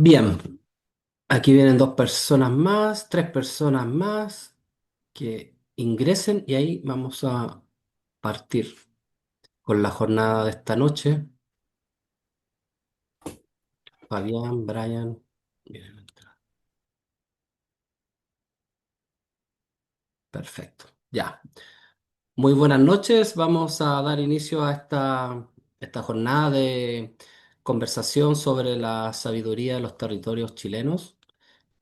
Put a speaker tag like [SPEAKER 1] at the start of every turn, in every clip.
[SPEAKER 1] Bien, aquí vienen dos personas más, tres personas más que ingresen y ahí vamos a partir con la jornada de esta noche. Fabián, Brian. Bien, perfecto. Ya. Muy buenas noches. Vamos a dar inicio a esta jornada de conversación sobre la sabiduría de los territorios chilenos.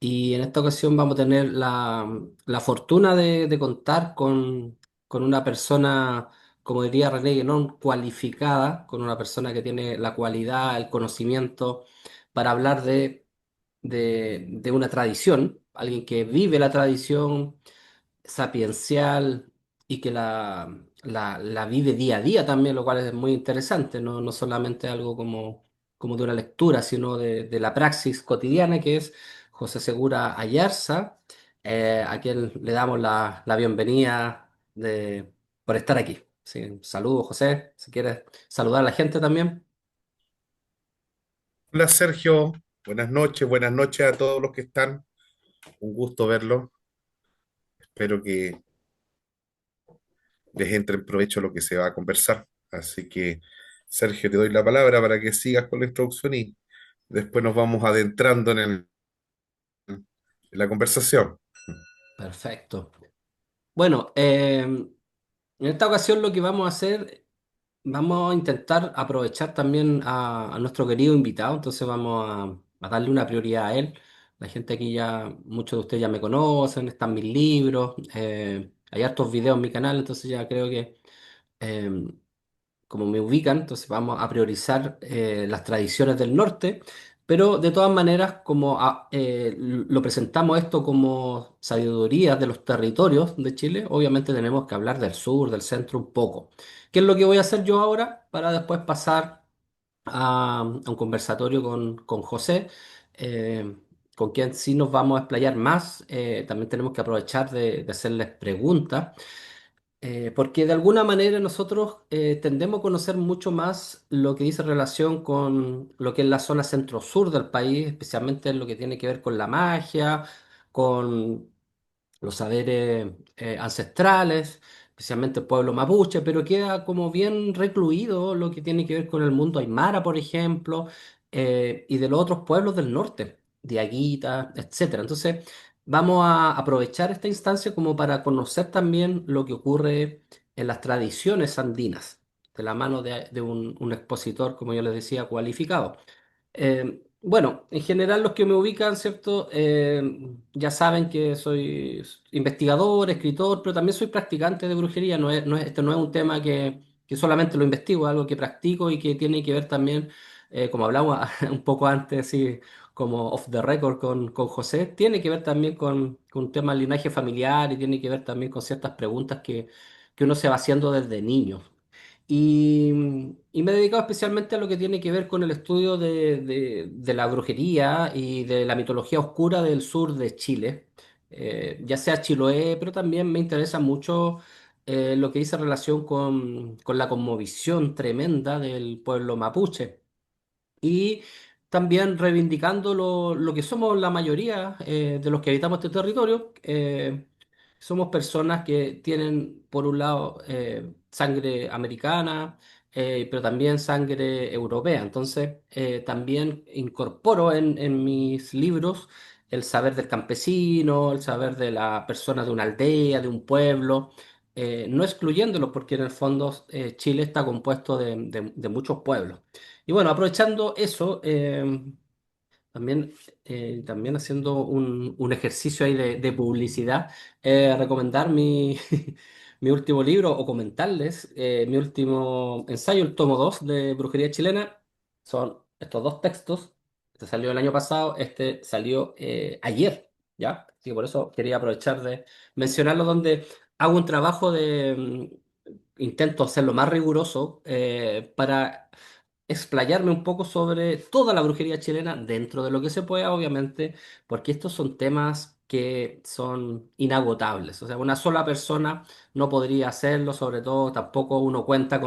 [SPEAKER 1] Y en esta ocasión vamos a tener la fortuna de contar con una persona, como diría René Guénon, cualificada, con una persona que tiene la cualidad, el conocimiento para hablar de una tradición, alguien que vive la tradición sapiencial y que la vive día a día también, lo cual es muy interesante, no solamente algo como de una lectura, sino de la praxis cotidiana, que es José Segura Ayarza, a quien le damos la bienvenida por estar aquí. Sí, saludos, José, si quieres saludar a la gente también.
[SPEAKER 2] Hola Sergio, buenas noches a todos los que están. Un gusto verlos. Espero que les entre en provecho lo que se va a conversar. Así que, Sergio, te doy la palabra para que sigas con la introducción y después nos vamos adentrando en la conversación.
[SPEAKER 1] Perfecto. Bueno, en esta ocasión lo que vamos a hacer. Vamos a intentar aprovechar también a nuestro querido invitado, entonces vamos a darle una prioridad a él. La gente aquí ya, muchos de ustedes ya me conocen, están mis libros, hay hartos videos en mi canal, entonces ya creo que eh, como me ubican, entonces vamos a priorizar las tradiciones del norte, pero de todas maneras, lo presentamos esto como sabiduría de los territorios de Chile, obviamente tenemos que hablar del sur, del centro un poco. ¿Qué es lo que voy a hacer yo ahora para después pasar a un conversatorio con José? eh, con quien sí nos vamos a explayar más, también tenemos que aprovechar de hacerles preguntas porque de alguna manera nosotros tendemos a conocer mucho más lo que dice relación con lo que es la zona centro-sur del país, especialmente en lo que tiene que ver con la magia, con los saberes ancestrales, especialmente el pueblo mapuche, pero queda como bien recluido lo que tiene que ver con el mundo aymara, por ejemplo, y de los otros pueblos del norte, Diaguita, etcétera. Entonces, vamos a aprovechar esta instancia como para conocer también lo que ocurre en las tradiciones andinas, de la mano de un expositor, como yo les decía, cualificado. Bueno, en general los que me ubican, ¿cierto? Ya saben que soy investigador, escritor, pero también soy practicante de brujería. Este no es un tema que solamente lo investigo, es algo que practico y que tiene que ver también, como hablamos un poco antes, sí, como off the record con José, tiene que ver también con un tema del linaje familiar y tiene que ver también con ciertas preguntas que uno se va haciendo desde niño. Y, y me he dedicado especialmente a lo que tiene que ver con el estudio de la brujería y de la mitología oscura del sur de Chile, ya sea Chiloé, pero también me interesa mucho lo que dice relación con la conmovisión tremenda del pueblo mapuche y también reivindicando lo que somos la mayoría de los que habitamos este territorio. Somos personas que tienen, por un lado, sangre americana, pero también sangre europea. Entonces, también incorporo en mis libros el saber del campesino, el saber de la persona de una aldea, de un pueblo. No excluyéndolos, porque en el fondo Chile está compuesto de muchos pueblos. Y bueno, aprovechando eso, también haciendo un ejercicio ahí de publicidad, recomendar mi último libro o comentarles mi último ensayo, el tomo 2 de Brujería Chilena. Son estos dos textos. Este salió el año pasado, este salió ayer, ¿ya? Así que por eso quería aprovechar de mencionarlo, donde hago un trabajo intento hacerlo más riguroso para explayarme un poco sobre toda la brujería chilena dentro de lo que se pueda, obviamente, porque estos son temas que son inagotables. O sea, una sola persona no podría hacerlo, sobre todo tampoco uno cuenta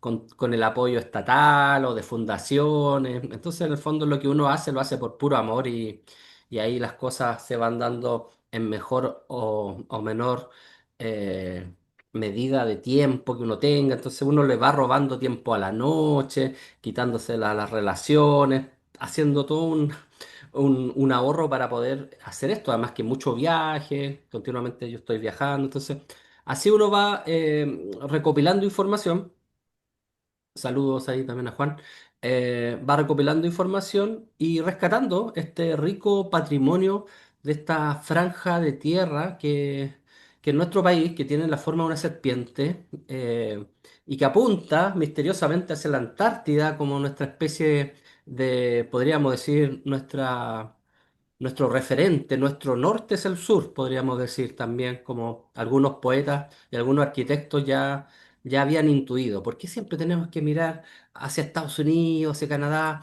[SPEAKER 1] con el apoyo estatal o de fundaciones. Entonces, en el fondo, lo que uno hace, lo hace por puro amor y ahí las cosas se van dando en mejor o menor eh, medida de tiempo que uno tenga. Entonces, uno le va robando tiempo a la noche, quitándose las relaciones, haciendo todo un ahorro para poder hacer esto. Además que mucho viaje, continuamente yo estoy viajando. Entonces, así uno va recopilando información. Saludos ahí también a Juan. Va recopilando información y rescatando este rico patrimonio de esta franja de tierra que en nuestro país, que tiene la forma de una serpiente y que apunta misteriosamente hacia la Antártida como nuestra especie de, podríamos decir, nuestro referente, nuestro norte es el sur, podríamos decir también, como algunos poetas y algunos arquitectos ya habían intuido. ¿Por qué siempre tenemos que mirar hacia Estados Unidos, hacia Canadá?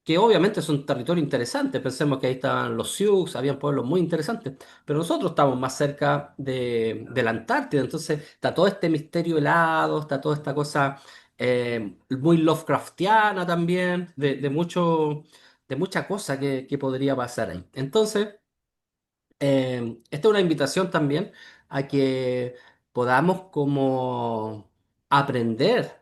[SPEAKER 1] Que obviamente son territorios interesantes. Pensemos que ahí estaban los Sioux, habían pueblos muy interesantes, pero nosotros estamos más cerca de la Antártida, entonces está todo este misterio helado, está toda esta cosa muy Lovecraftiana también, de mucha cosa que podría pasar ahí. Entonces, esta es una invitación también a que podamos como aprender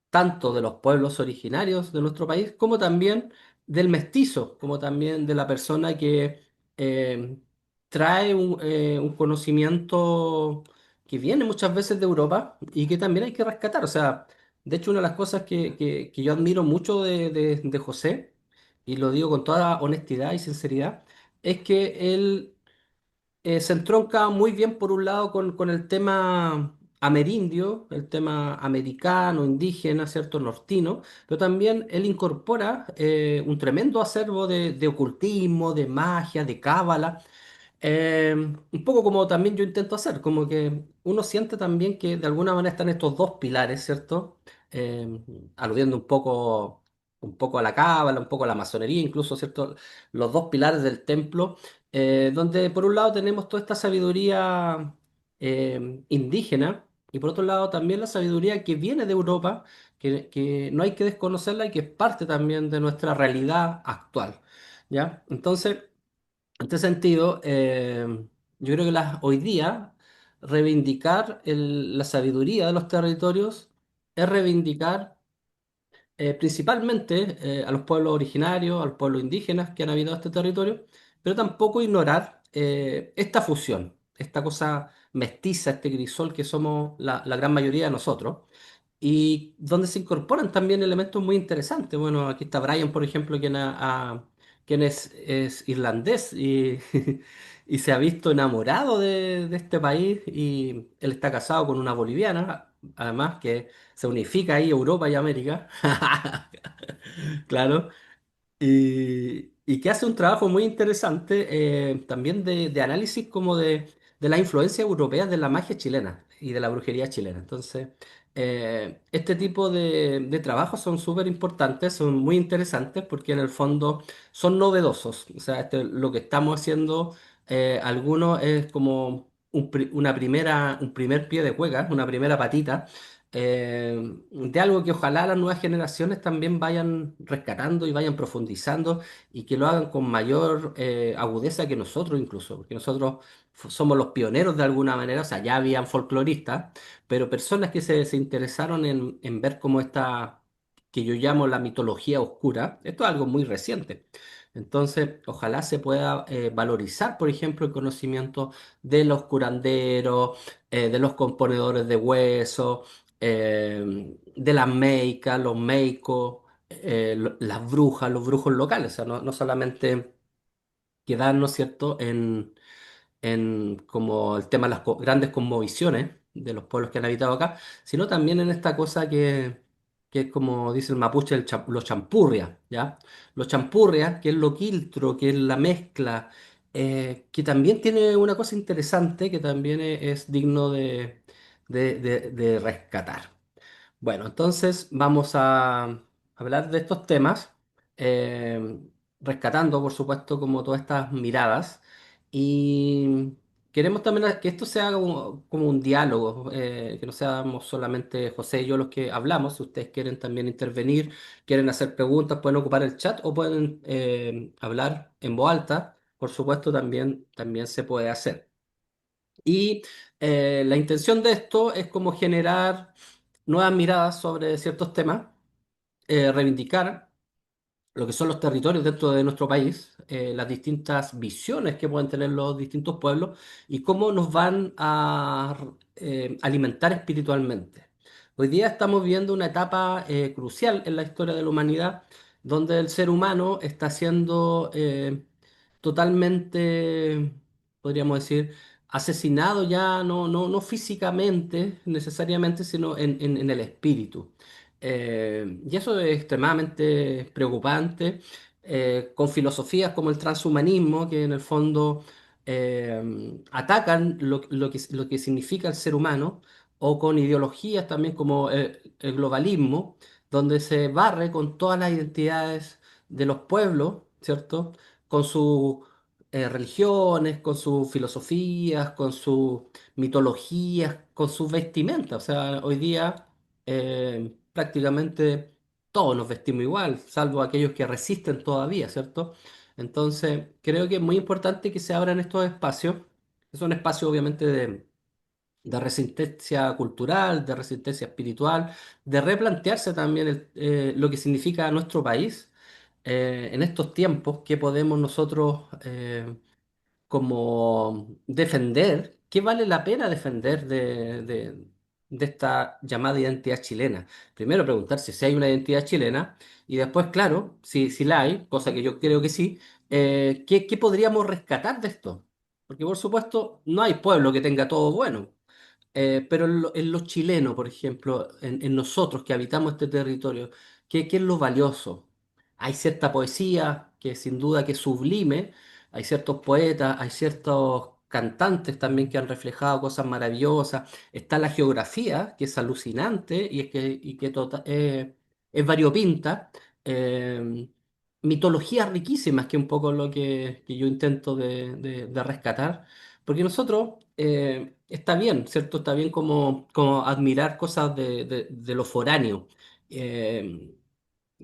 [SPEAKER 1] tanto de los pueblos originarios de nuestro país, como también del mestizo, como también de la persona que eh, trae un conocimiento que viene muchas veces de Europa y que también hay que rescatar. O sea, de hecho, una de las cosas que yo admiro mucho de José, y lo digo con toda honestidad y sinceridad, es que él se entronca muy bien, por un lado, con el tema amerindio, el tema americano, indígena, ¿cierto? Nortino, pero también él incorpora un tremendo acervo de ocultismo, de magia, de cábala, un poco como también yo intento hacer, como que uno siente también que de alguna manera están estos dos pilares, ¿cierto? Eh, Aludiendo un poco a la cábala, un poco a la masonería, incluso, ¿cierto? Los dos pilares del templo, donde por un lado tenemos toda esta sabiduría indígena y por otro lado también la sabiduría que viene de Europa, que no hay que desconocerla y que es parte también de nuestra realidad actual, ¿ya? Entonces... En este sentido, yo creo que hoy día reivindicar la sabiduría de los territorios es reivindicar principalmente a los pueblos originarios, a los pueblos indígenas que han habitado este territorio, pero tampoco ignorar esta fusión, esta cosa mestiza, este grisol que somos la gran mayoría de nosotros y donde se incorporan también elementos muy interesantes. Bueno, aquí está Brian, por ejemplo, quien es irlandés y, y se ha visto enamorado de este país y él está casado con una boliviana, además que se unifica ahí Europa y América. Claro, y que hace un trabajo muy interesante también de análisis como de las influencias europeas de la magia chilena y de la brujería chilena. Entonces, este tipo de trabajos son súper importantes, son muy interesantes porque en el fondo son novedosos. O sea, lo que estamos haciendo, algunos es como un primer pie de cuega, una primera patita de algo que ojalá las nuevas generaciones también vayan rescatando y vayan profundizando y que lo hagan con mayor agudeza que nosotros incluso, porque nosotros somos los pioneros de alguna manera, o sea, ya habían folcloristas, pero personas que se interesaron en ver cómo esta, que yo llamo la mitología oscura, esto es algo muy reciente. Entonces, ojalá se pueda valorizar, por ejemplo, el conocimiento de los curanderos, de los componedores de huesos, de las meicas, los meicos, las brujas, los brujos locales, o sea, no solamente quedarnos, ¿cierto?, en como el tema de las grandes cosmovisiones de los pueblos que han habitado acá, sino también en esta cosa que es como dice el mapuche, los champurrias, ¿ya? Los champurrias, que es lo quiltro, que es la mezcla, que también tiene una cosa interesante que también es digno de rescatar. Bueno, entonces vamos a hablar de estos temas, rescatando, por supuesto, como todas estas miradas. Y queremos también que esto sea como un diálogo, que no seamos solamente José y yo los que hablamos. Si ustedes quieren también intervenir, quieren hacer preguntas, pueden ocupar el chat o pueden hablar en voz alta. Por supuesto, también se puede hacer. Y la intención de esto es como generar nuevas miradas sobre ciertos temas, reivindicar lo que son los territorios dentro de nuestro país, las distintas visiones que pueden tener los distintos pueblos y cómo nos van a alimentar espiritualmente. Hoy día estamos viendo una etapa crucial en la historia de la humanidad, donde el ser humano está siendo totalmente, podríamos decir, asesinado ya no físicamente necesariamente, sino en el espíritu. Y eso es extremadamente preocupante, con filosofías como el transhumanismo, que en el fondo atacan lo que significa el ser humano, o con ideologías también como el globalismo, donde se barre con todas las identidades de los pueblos, ¿cierto? Con sus religiones, con sus filosofías, con sus mitologías, con sus vestimentas. O sea, hoy día prácticamente todos nos vestimos igual, salvo aquellos que resisten todavía, ¿cierto? Entonces, creo que es muy importante que se abran estos espacios, que son espacios obviamente de resistencia cultural, de resistencia espiritual, de replantearse también lo que significa nuestro país en estos tiempos, que podemos nosotros como defender, qué vale la pena defender de esta llamada identidad chilena. Primero preguntarse si hay una identidad chilena y después, claro, si la hay, cosa que yo creo que sí, ¿qué podríamos rescatar de esto? Porque por supuesto no hay pueblo que tenga todo bueno. Pero en los chilenos, por ejemplo, en nosotros que habitamos este territorio, ¿qué es lo valioso? Hay cierta poesía que sin duda que es sublime, hay ciertos poetas, hay ciertos cantantes también que han reflejado cosas maravillosas, está la geografía que es alucinante y que es variopinta, eh, mitologías riquísimas, que es un poco lo que yo intento de rescatar. Porque nosotros, está bien, ¿cierto? Está bien como admirar cosas de lo foráneo. Eh,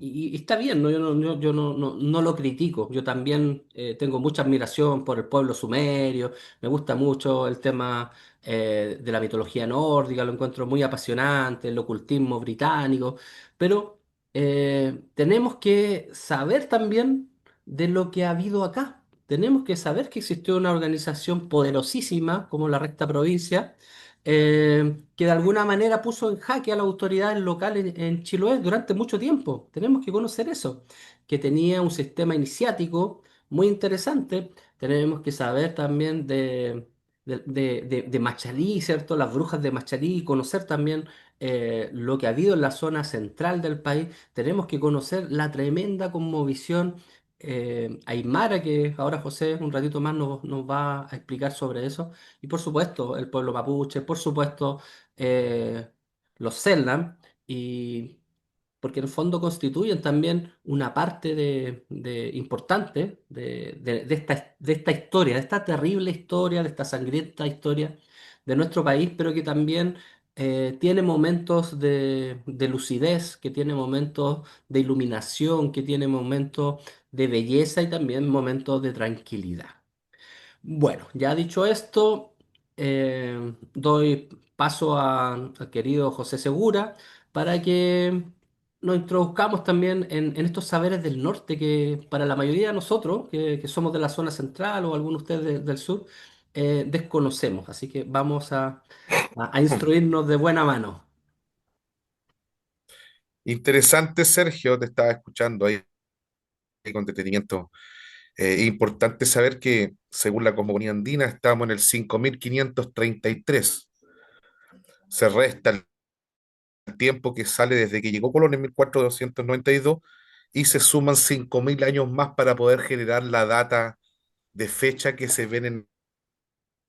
[SPEAKER 1] y está bien, ¿no? Yo no lo critico. Yo también tengo mucha admiración por el pueblo sumerio. Me gusta mucho el tema de la mitología nórdica, lo encuentro muy apasionante, el ocultismo británico. Pero tenemos que saber también de lo que ha habido acá. Tenemos que saber que existió una organización poderosísima como la Recta Provincia, que de alguna manera puso en jaque a las autoridades locales en Chiloé durante mucho tiempo. Tenemos que conocer eso, que tenía un sistema iniciático muy interesante. Tenemos que saber también de Machalí, ¿cierto? Las brujas de Machalí, conocer también lo que ha habido en la zona central del país. Tenemos que conocer la tremenda conmovisión aymara, que ahora José un ratito más nos va a explicar sobre eso. Y por supuesto, el pueblo mapuche, por supuesto, eh, los Selknam, y porque en el fondo constituyen también una parte importante de esta historia, de esta terrible historia, de esta sangrienta historia de nuestro país, pero que también tiene momentos de lucidez, que tiene momentos de iluminación, que tiene momentos de belleza y también momentos de tranquilidad. Bueno, ya dicho esto, doy paso al querido José Segura para que nos introduzcamos también en estos saberes del norte que para la mayoría de nosotros, que somos de la zona central o algunos de ustedes del sur, desconocemos. Así que vamos a instruirnos de buena mano.
[SPEAKER 2] Interesante, Sergio, te estaba escuchando ahí con detenimiento. Importante saber que, según la cosmogonía andina, estamos en el 5533. Se resta el tiempo que sale desde que llegó Colón en 1492 y se suman 5000 años más para poder generar la data de fecha que se ven en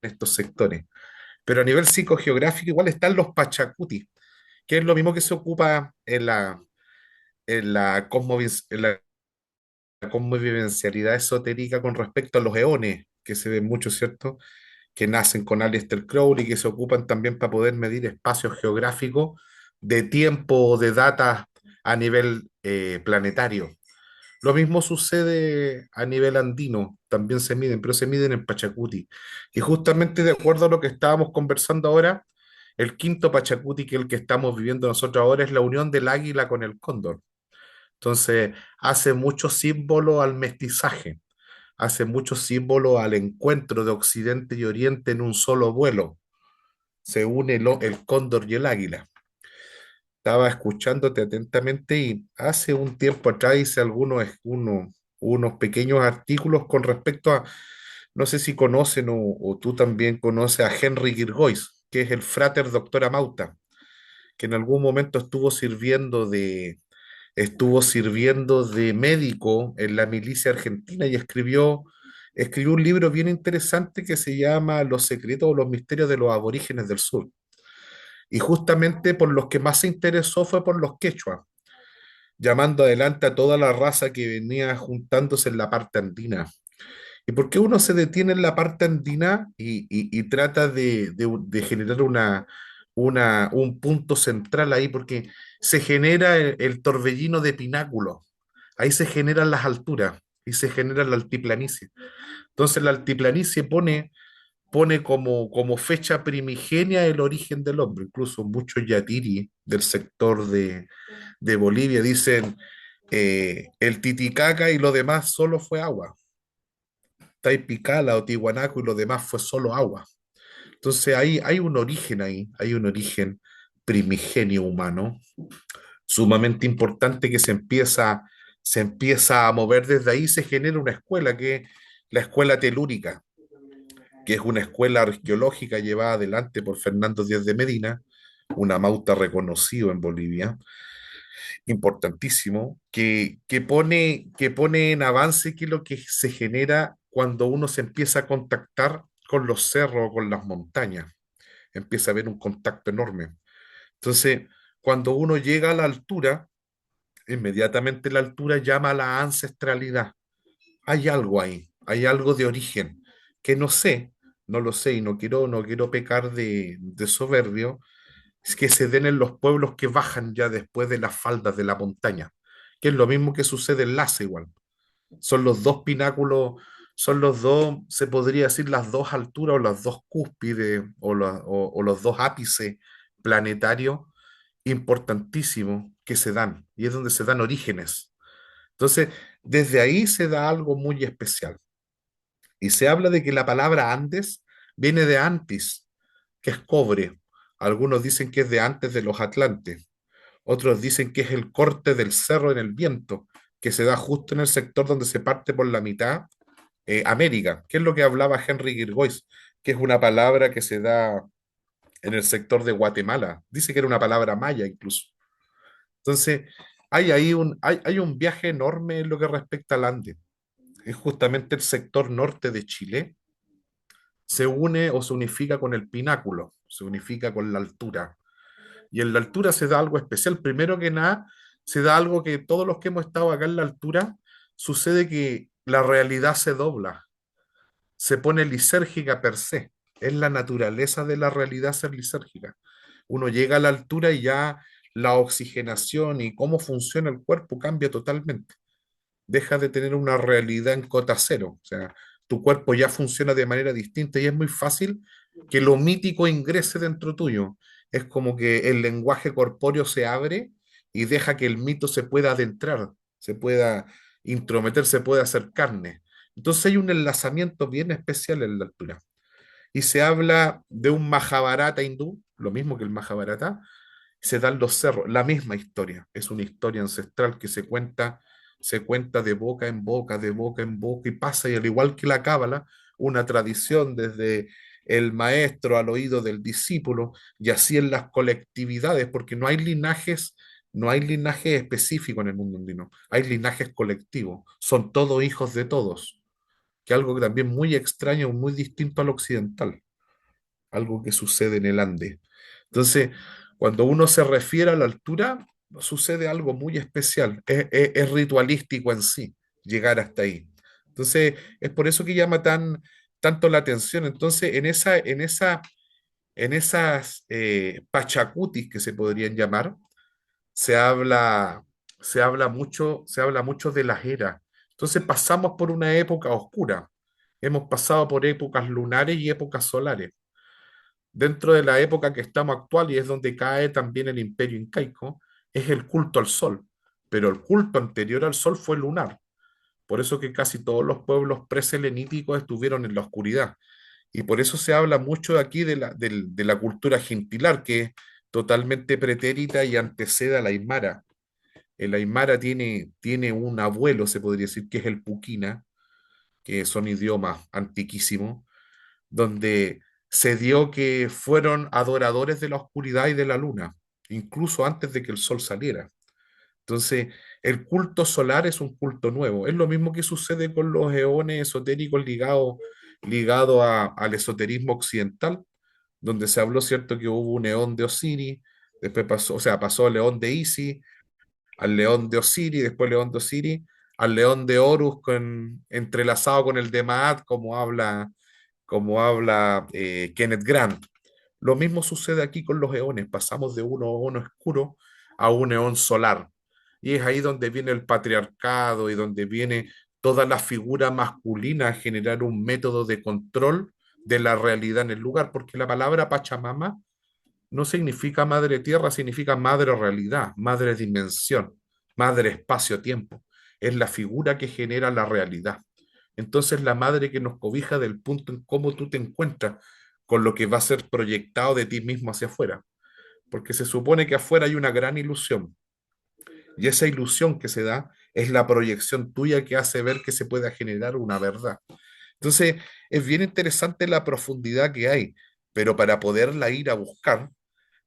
[SPEAKER 2] estos sectores. Pero a nivel psicogeográfico igual están los Pachacuti, que es lo mismo que se ocupa en la convivencialidad esotérica con respecto a los eones, que se ven mucho, ¿cierto? que nacen con Aleister Crowley, que se ocupan también para poder medir espacios geográficos de tiempo o de data a nivel planetario. Lo mismo sucede a nivel andino, también se miden, pero se miden en Pachacuti. Y justamente de acuerdo a lo que estábamos conversando ahora, el quinto Pachacuti, que es el que estamos viviendo nosotros ahora, es la unión del águila con el cóndor. Entonces, hace mucho símbolo al mestizaje, hace mucho símbolo al encuentro de Occidente y Oriente en un solo vuelo. Se une el cóndor y el águila. Estaba escuchándote atentamente y hace un tiempo atrás hice unos pequeños artículos con respecto a, no sé si conocen o tú también conoces a Henry Girgois, que es el frater doctor Amauta, que en algún momento estuvo sirviendo de médico en la milicia argentina y escribió un libro bien interesante que se llama Los secretos o los misterios de los aborígenes del sur. Y justamente por los que más se interesó fue por los quechua, llamando adelante a toda la raza que venía juntándose en la parte andina. ¿Y por qué uno se detiene en la parte andina y trata de generar un punto central ahí? Porque se genera el torbellino de pináculo, ahí se generan las alturas y se genera la altiplanicie. Entonces la altiplanicie pone como fecha primigenia el origen del hombre. Incluso muchos yatiri del sector de Bolivia dicen el Titicaca y lo demás solo fue agua. Taipicala o Tiwanaku y lo demás fue solo agua. Entonces hay un origen ahí, hay un origen primigenio humano sumamente importante que se empieza a mover desde ahí, se genera una escuela que es la escuela telúrica, que es una escuela arqueológica llevada adelante por Fernando Díaz de Medina, un amauta reconocido en Bolivia, importantísimo, que pone en avance qué es lo que se genera cuando uno se empieza a contactar con los cerros, con las montañas, empieza a haber un contacto enorme. Entonces, cuando uno llega a la altura, inmediatamente la altura llama a la ancestralidad. Hay algo ahí, hay algo de origen que no sé, no lo sé y no quiero pecar de soberbio, es que se den en los pueblos que bajan ya después de las faldas de la montaña, que es lo mismo que sucede en Laza igual. Son los dos pináculos, son los dos, se podría decir, las dos alturas o las dos cúspides o los dos ápices planetarios importantísimos que se dan, y es donde se dan orígenes. Entonces, desde ahí se da algo muy especial. Y se habla de que la palabra Andes viene de Antis, que es cobre. Algunos dicen que es de antes de los Atlantes. Otros dicen que es el corte del cerro en el viento, que se da justo en el sector donde se parte por la mitad América, que es lo que hablaba Henry Girgois, que es una palabra que se da en el sector de Guatemala. Dice que era una palabra maya incluso. Entonces, hay un viaje enorme en lo que respecta al Ande. Es justamente el sector norte de Chile, se une o se unifica con el pináculo, se unifica con la altura. Y en la altura se da algo especial. Primero que nada, se da algo que todos los que hemos estado acá en la altura, sucede que la realidad se dobla, se pone lisérgica per se. Es la naturaleza de la realidad ser lisérgica. Uno llega a la altura y ya la oxigenación y cómo funciona el cuerpo cambia totalmente. Deja de tener una realidad en cota cero. O sea, tu cuerpo ya funciona de manera distinta y es muy fácil que lo mítico ingrese dentro tuyo. Es como que el lenguaje corpóreo se abre y deja que el mito se pueda adentrar, se pueda intrometer, se pueda hacer carne. Entonces hay un enlazamiento bien especial en la altura. Y se habla de un Mahabharata hindú, lo mismo que el Mahabharata, se dan los cerros, la misma historia, es una historia ancestral que se cuenta de boca en boca, de boca en boca y pasa, y al igual que la cábala, una tradición desde el maestro al oído del discípulo, y así en las colectividades, porque no hay linajes específicos en el mundo andino, hay linajes colectivos, son todos hijos de todos, que algo que también muy extraño, muy distinto al occidental, algo que sucede en el Ande. Entonces, cuando uno se refiere a la altura, sucede algo muy especial, es ritualístico en sí llegar hasta ahí. Entonces, es por eso que llama tanto la atención. Entonces, en esas pachacutis que se podrían llamar, se habla, se habla mucho de las eras. Entonces pasamos por una época oscura. Hemos pasado por épocas lunares y épocas solares. Dentro de la época que estamos actual, y es donde cae también el imperio incaico, es el culto al sol. Pero el culto anterior al sol fue lunar. Por eso que casi todos los pueblos preseleníticos estuvieron en la oscuridad. Y por eso se habla mucho aquí de la cultura gentilar, que es totalmente pretérita y antecede a la aymara. El aymara tiene un abuelo, se podría decir, que es el puquina, que son idiomas antiquísimos, donde se dio que fueron adoradores de la oscuridad y de la luna, incluso antes de que el sol saliera. Entonces, el culto solar es un culto nuevo. Es lo mismo que sucede con los eones esotéricos ligados al esoterismo occidental, donde se habló, ¿cierto?, que hubo un eón de Osiris, después pasó, o sea, pasó el eón de Isis, al león de Osiris, después león de Osiris, al león de Horus entrelazado con el de Maat, como habla Kenneth Grant. Lo mismo sucede aquí con los eones, pasamos de un eón oscuro a un eón solar. Y es ahí donde viene el patriarcado y donde viene toda la figura masculina a generar un método de control de la realidad en el lugar, porque la palabra Pachamama no significa madre tierra, significa madre realidad, madre dimensión, madre espacio-tiempo. Es la figura que genera la realidad. Entonces la madre que nos cobija del punto en cómo tú te encuentras con lo que va a ser proyectado de ti mismo hacia afuera. Porque se supone que afuera hay una gran ilusión. Y esa ilusión que se da es la proyección tuya que hace ver que se pueda generar una verdad. Entonces, es bien interesante la profundidad que hay, pero para poderla ir a buscar,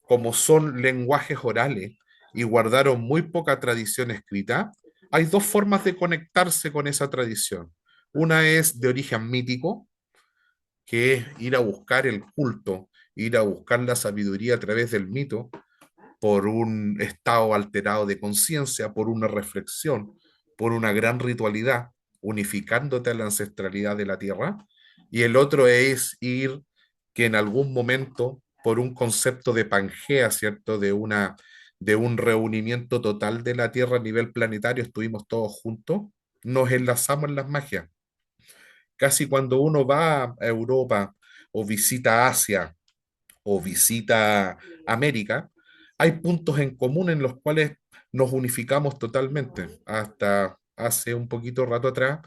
[SPEAKER 2] como son lenguajes orales y guardaron muy poca tradición escrita, hay dos formas de conectarse con esa tradición. Una es de origen mítico, que es ir a buscar el culto, ir a buscar la sabiduría a través del mito, por un estado alterado de conciencia, por una reflexión, por una gran ritualidad, unificándote a la ancestralidad de la tierra. Y el otro es ir que en algún momento, por un concepto de Pangea, ¿cierto? De un reunimiento total de la tierra a nivel planetario, estuvimos todos juntos, nos enlazamos en las magias. Casi cuando uno va a Europa o visita Asia o visita América, hay puntos en común en los cuales nos unificamos totalmente. Hasta hace un poquito rato atrás,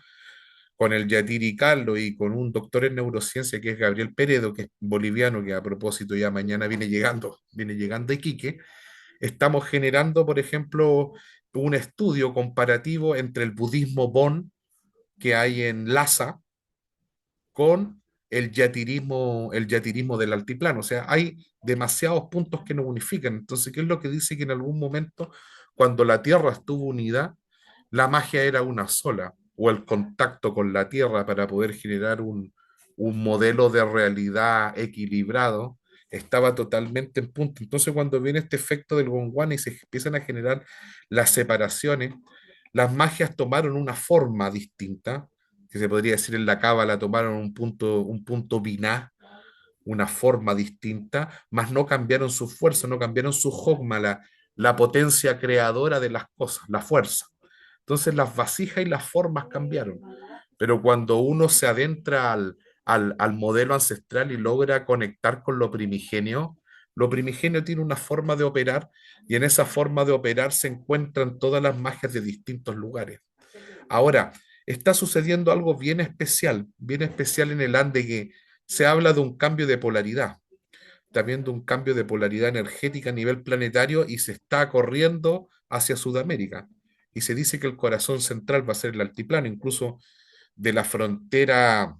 [SPEAKER 2] con el Yatiri Carlo y con un doctor en neurociencia que es Gabriel Peredo, que es boliviano, que a propósito ya mañana viene llegando a Iquique, estamos generando, por ejemplo, un estudio comparativo entre el budismo Bon que hay en Lhasa con el yatirismo del altiplano. O sea, hay demasiados puntos que nos unifican. Entonces, ¿qué es lo que dice que en algún momento, cuando la Tierra estuvo unida, la magia era una sola, o el contacto con la Tierra para poder generar un modelo de realidad equilibrado? Estaba totalmente en punto. Entonces, cuando viene este efecto del Gondwana y se empiezan a generar las separaciones, las magias tomaron una forma distinta, que se podría decir en la cábala tomaron un punto biná, una forma distinta, mas no cambiaron su fuerza, no cambiaron su jogma, la potencia creadora de las cosas, la fuerza. Entonces las vasijas y las formas cambiaron, pero cuando uno se adentra al modelo ancestral y logra conectar con lo primigenio tiene una forma de operar y en esa forma de operar se encuentran todas las magias de distintos lugares. Ahora, está sucediendo algo bien especial en el Ande que se habla de un cambio de polaridad, también de un cambio de polaridad energética a nivel planetario y se está corriendo hacia Sudamérica. Y se dice que el corazón central va a ser el altiplano, incluso de la frontera,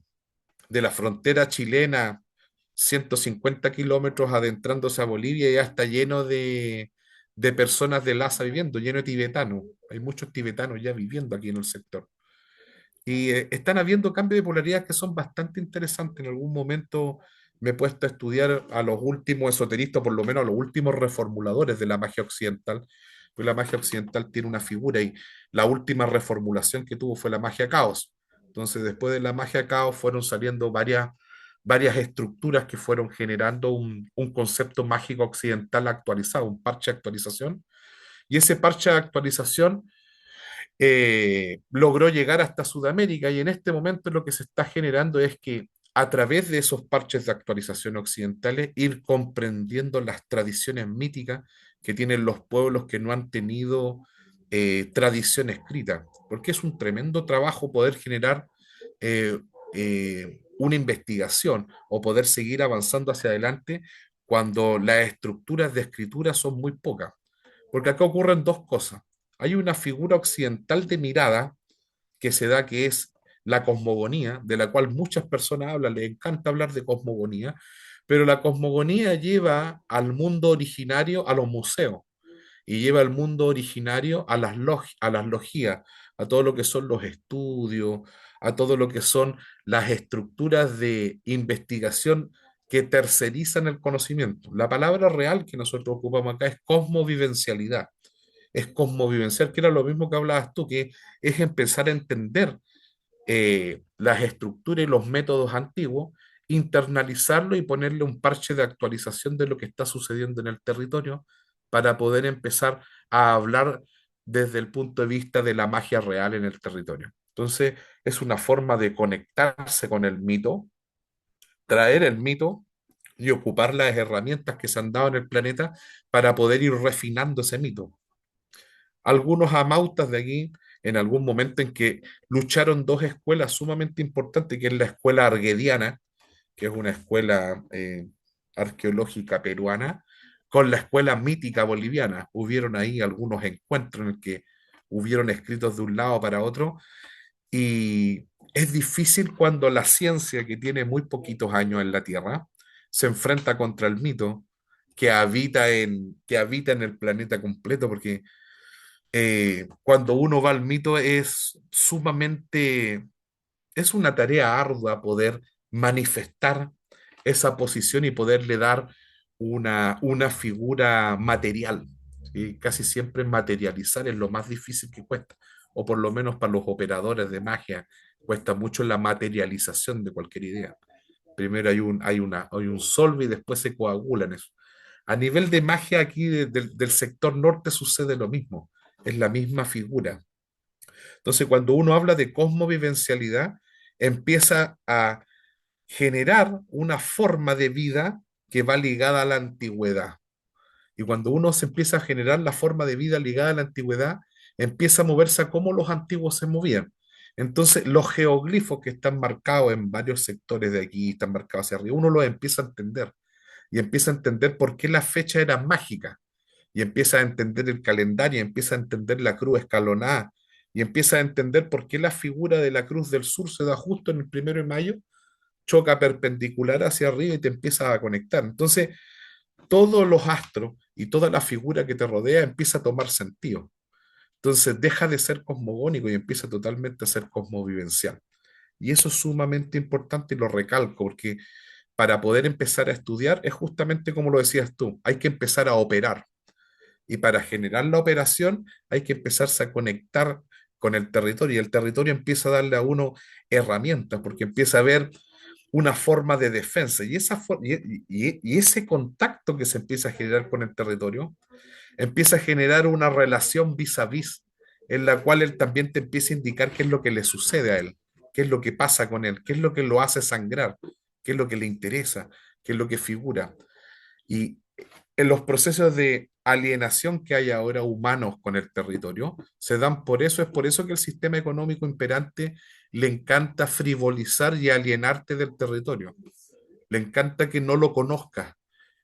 [SPEAKER 2] de la frontera chilena, 150 kilómetros adentrándose a Bolivia, ya está lleno de personas de Lhasa viviendo, lleno de tibetanos. Hay muchos tibetanos ya viviendo aquí en el sector. Y están habiendo cambios de polaridad que son bastante interesantes. En algún momento me he puesto a estudiar a los últimos esoteristas, por lo menos a los últimos reformuladores de la magia occidental. Pues la magia occidental tiene una figura y la última reformulación que tuvo fue la magia caos, Entonces, después de la magia caos fueron saliendo varias estructuras que fueron generando un concepto mágico occidental actualizado, un parche de actualización. Y ese parche de actualización logró llegar hasta Sudamérica y en este momento lo que se está generando es que a través de esos parches de actualización occidentales ir comprendiendo las tradiciones míticas que tienen los pueblos que no han tenido tradición escrita, porque es un tremendo trabajo poder generar eh, una investigación o poder seguir avanzando hacia adelante cuando las estructuras de escritura son muy pocas. Porque acá ocurren dos cosas. Hay una figura occidental de mirada que se da, que es la cosmogonía, de la cual muchas personas hablan, les encanta hablar de cosmogonía, pero la cosmogonía lleva al mundo originario a los museos y lleva al mundo originario a a las logias, a todo lo que son los estudios, a todo lo que son las estructuras de investigación que tercerizan el conocimiento. La palabra real que nosotros ocupamos acá es cosmovivencialidad, es cosmovivencial, que era lo mismo que hablabas tú, que es empezar a entender las estructuras y los métodos antiguos, internalizarlo y ponerle un parche de actualización de lo que está sucediendo en el territorio para poder empezar a hablar desde el punto de vista de la magia real en el territorio. Entonces, es una forma de conectarse con el mito, traer el mito y ocupar las herramientas que se han dado en el planeta para poder ir refinando ese mito. Algunos amautas de aquí, en algún momento en que lucharon dos escuelas sumamente importantes, que es la escuela arguediana, que es una escuela arqueológica peruana, con la escuela mítica boliviana. Hubieron ahí algunos encuentros en el que hubieron escritos de un lado para otro, y es difícil cuando la ciencia, que tiene muy poquitos años en la Tierra, se enfrenta contra el mito que habita en el planeta completo, porque cuando uno va al mito es una tarea ardua poder manifestar esa posición y poderle dar una figura material. ¿Sí? Casi siempre materializar es lo más difícil que cuesta, o por lo menos para los operadores de magia cuesta mucho la materialización de cualquier idea. Primero hay un solve y después se coagulan eso. A nivel de magia aquí del sector norte sucede lo mismo, es la misma figura. Entonces, cuando uno habla de cosmovivencialidad, empieza a generar una forma de vida que va ligada a la antigüedad. Y cuando uno se empieza a generar la forma de vida ligada a la antigüedad, empieza a moverse a cómo los antiguos se movían. Entonces, los geoglifos que están marcados en varios sectores de aquí, están marcados hacia arriba, uno los empieza a entender y empieza a entender por qué la fecha era mágica y empieza a entender el calendario, y empieza a entender la cruz escalonada y empieza a entender por qué la figura de la cruz del sur se da justo en el 1 de mayo, choca perpendicular hacia arriba y te empieza a conectar. Entonces, todos los astros y toda la figura que te rodea empieza a tomar sentido. Entonces, deja de ser cosmogónico y empieza totalmente a ser cosmovivencial. Y eso es sumamente importante y lo recalco porque para poder empezar a estudiar es justamente como lo decías tú, hay que empezar a operar. Y para generar la operación hay que empezarse a conectar con el territorio y el territorio empieza a darle a uno herramientas porque empieza a ver una forma de defensa y ese contacto que se empieza a generar con el territorio empieza a generar una relación vis a vis en la cual él también te empieza a indicar qué es lo que le sucede a él, qué es lo que pasa con él, qué es lo que lo hace sangrar, qué es lo que le interesa, qué es lo que figura. Y en los procesos de alienación que hay ahora humanos con el territorio, se dan por eso, es por eso que el sistema económico imperante le encanta frivolizar y alienarte del territorio. Le encanta que no lo conozcas,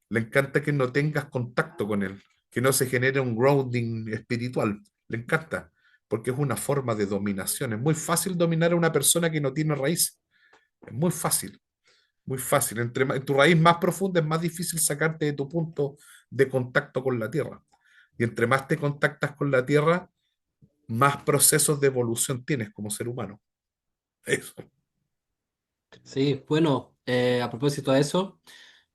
[SPEAKER 2] le encanta que no tengas contacto con él, que no se genere un grounding espiritual. Le encanta, porque es una forma de dominación. Es muy fácil dominar a una persona que no tiene raíz. Es muy fácil. Muy fácil. En tu raíz más profunda es más difícil sacarte de tu punto de contacto con la tierra. Y entre más te contactas con la tierra, más procesos de evolución tienes como ser humano. Eso.
[SPEAKER 1] Sí, bueno, a propósito de eso,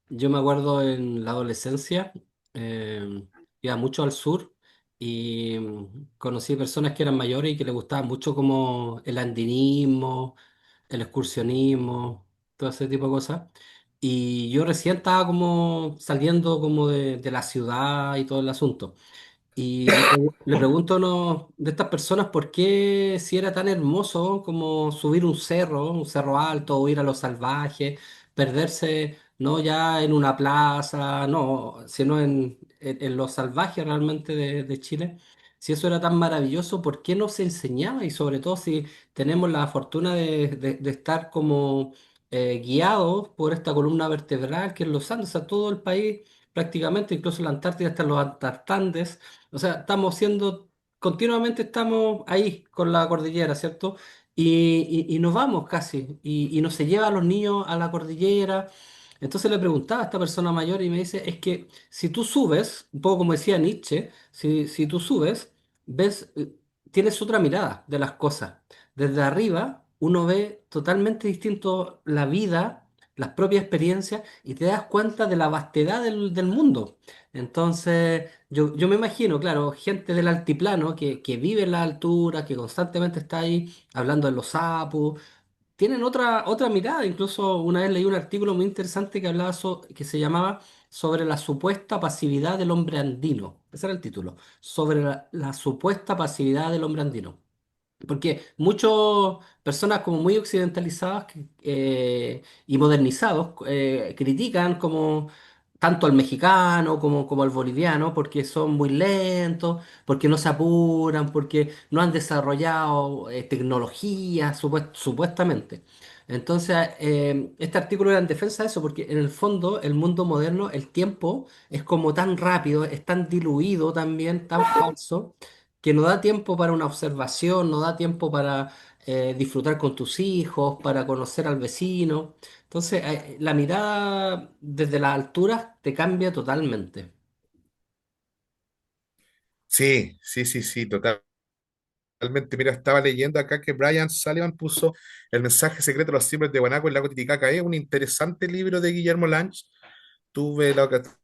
[SPEAKER 1] yo me acuerdo en la adolescencia, iba mucho al sur y conocí personas que eran mayores y que les gustaba mucho como el andinismo, el excursionismo, todo ese tipo de cosas. Y yo recién estaba como saliendo como de la ciudad y todo el asunto. Y le pregunto a uno de estas personas por qué si era tan hermoso como subir un cerro alto, o ir a lo salvaje, perderse no ya en una plaza, no, sino en lo salvaje realmente de Chile. Si eso era tan maravilloso, ¿por qué no se enseñaba? Y sobre todo si tenemos la fortuna de estar como guiados por esta columna vertebral que es los Andes, a todo el país prácticamente, incluso la Antártida, hasta los Antartandes. O sea, estamos siendo, continuamente estamos ahí con la cordillera, ¿cierto? Y nos vamos casi, y no se lleva a los niños a la cordillera. Entonces le preguntaba a esta persona mayor y me dice, es que si tú subes, un poco como decía Nietzsche, si tú subes, ves, tienes otra mirada de las cosas. Desde arriba uno ve totalmente distinto la vida, las propias experiencias, y te das cuenta de la vastedad del mundo. Entonces, yo me imagino, claro, gente del altiplano que vive en la altura, que constantemente está ahí hablando de los sapos, tienen otra mirada. Incluso una vez leí un artículo muy interesante que hablaba que se llamaba sobre la supuesta pasividad del hombre andino. Ese era el título, sobre la supuesta pasividad del hombre andino. Porque muchas personas como muy occidentalizadas y modernizados critican como tanto al mexicano como al boliviano porque son muy lentos, porque no se apuran, porque no han desarrollado tecnología supuestamente. Entonces, este artículo era en defensa de eso, porque en el fondo, el mundo moderno, el tiempo es como tan rápido, es tan diluido también, tan falso que no da tiempo para una observación, no da tiempo para disfrutar con tus hijos, para conocer al vecino. Entonces, la mirada desde las alturas te cambia totalmente.
[SPEAKER 2] Sí, sí, sí, sí, totalmente. Mira, estaba leyendo acá que Brian Sullivan puso El mensaje secreto de los siembres de Guanaco y el lago Titicaca. Es un interesante libro de Guillermo Lange. Tuve la ocasión,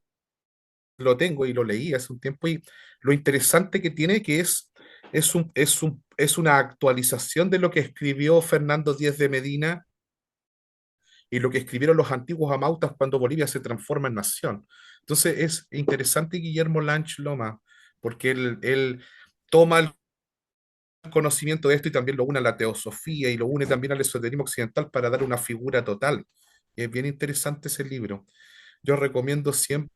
[SPEAKER 2] lo tengo y lo leí hace un tiempo y lo interesante que tiene que es una actualización de lo que escribió Fernando Díez de Medina y lo que escribieron los antiguos amautas cuando Bolivia se transforma en nación. Entonces es interesante Guillermo Lange Loma, porque él toma el conocimiento de esto y también lo une a la teosofía y lo une también al esoterismo occidental para dar una figura total. Es bien interesante ese libro. Yo recomiendo siempre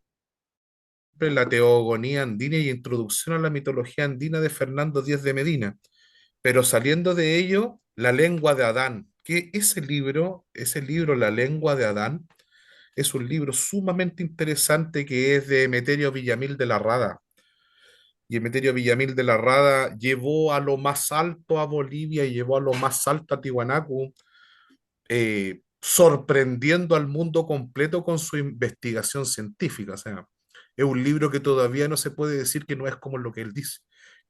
[SPEAKER 2] La Teogonía Andina y Introducción a la Mitología Andina de Fernando Díez de Medina. Pero saliendo de ello, La Lengua de Adán, que ese libro, La Lengua de Adán, es un libro sumamente interesante que es de Emeterio Villamil de la Rada. Y Emeterio Villamil de la Rada llevó a lo más alto a Bolivia y llevó a lo más alto a Tiwanaku, sorprendiendo al mundo completo con su investigación científica. O sea, es un libro que todavía no se puede decir que no es como lo que él dice.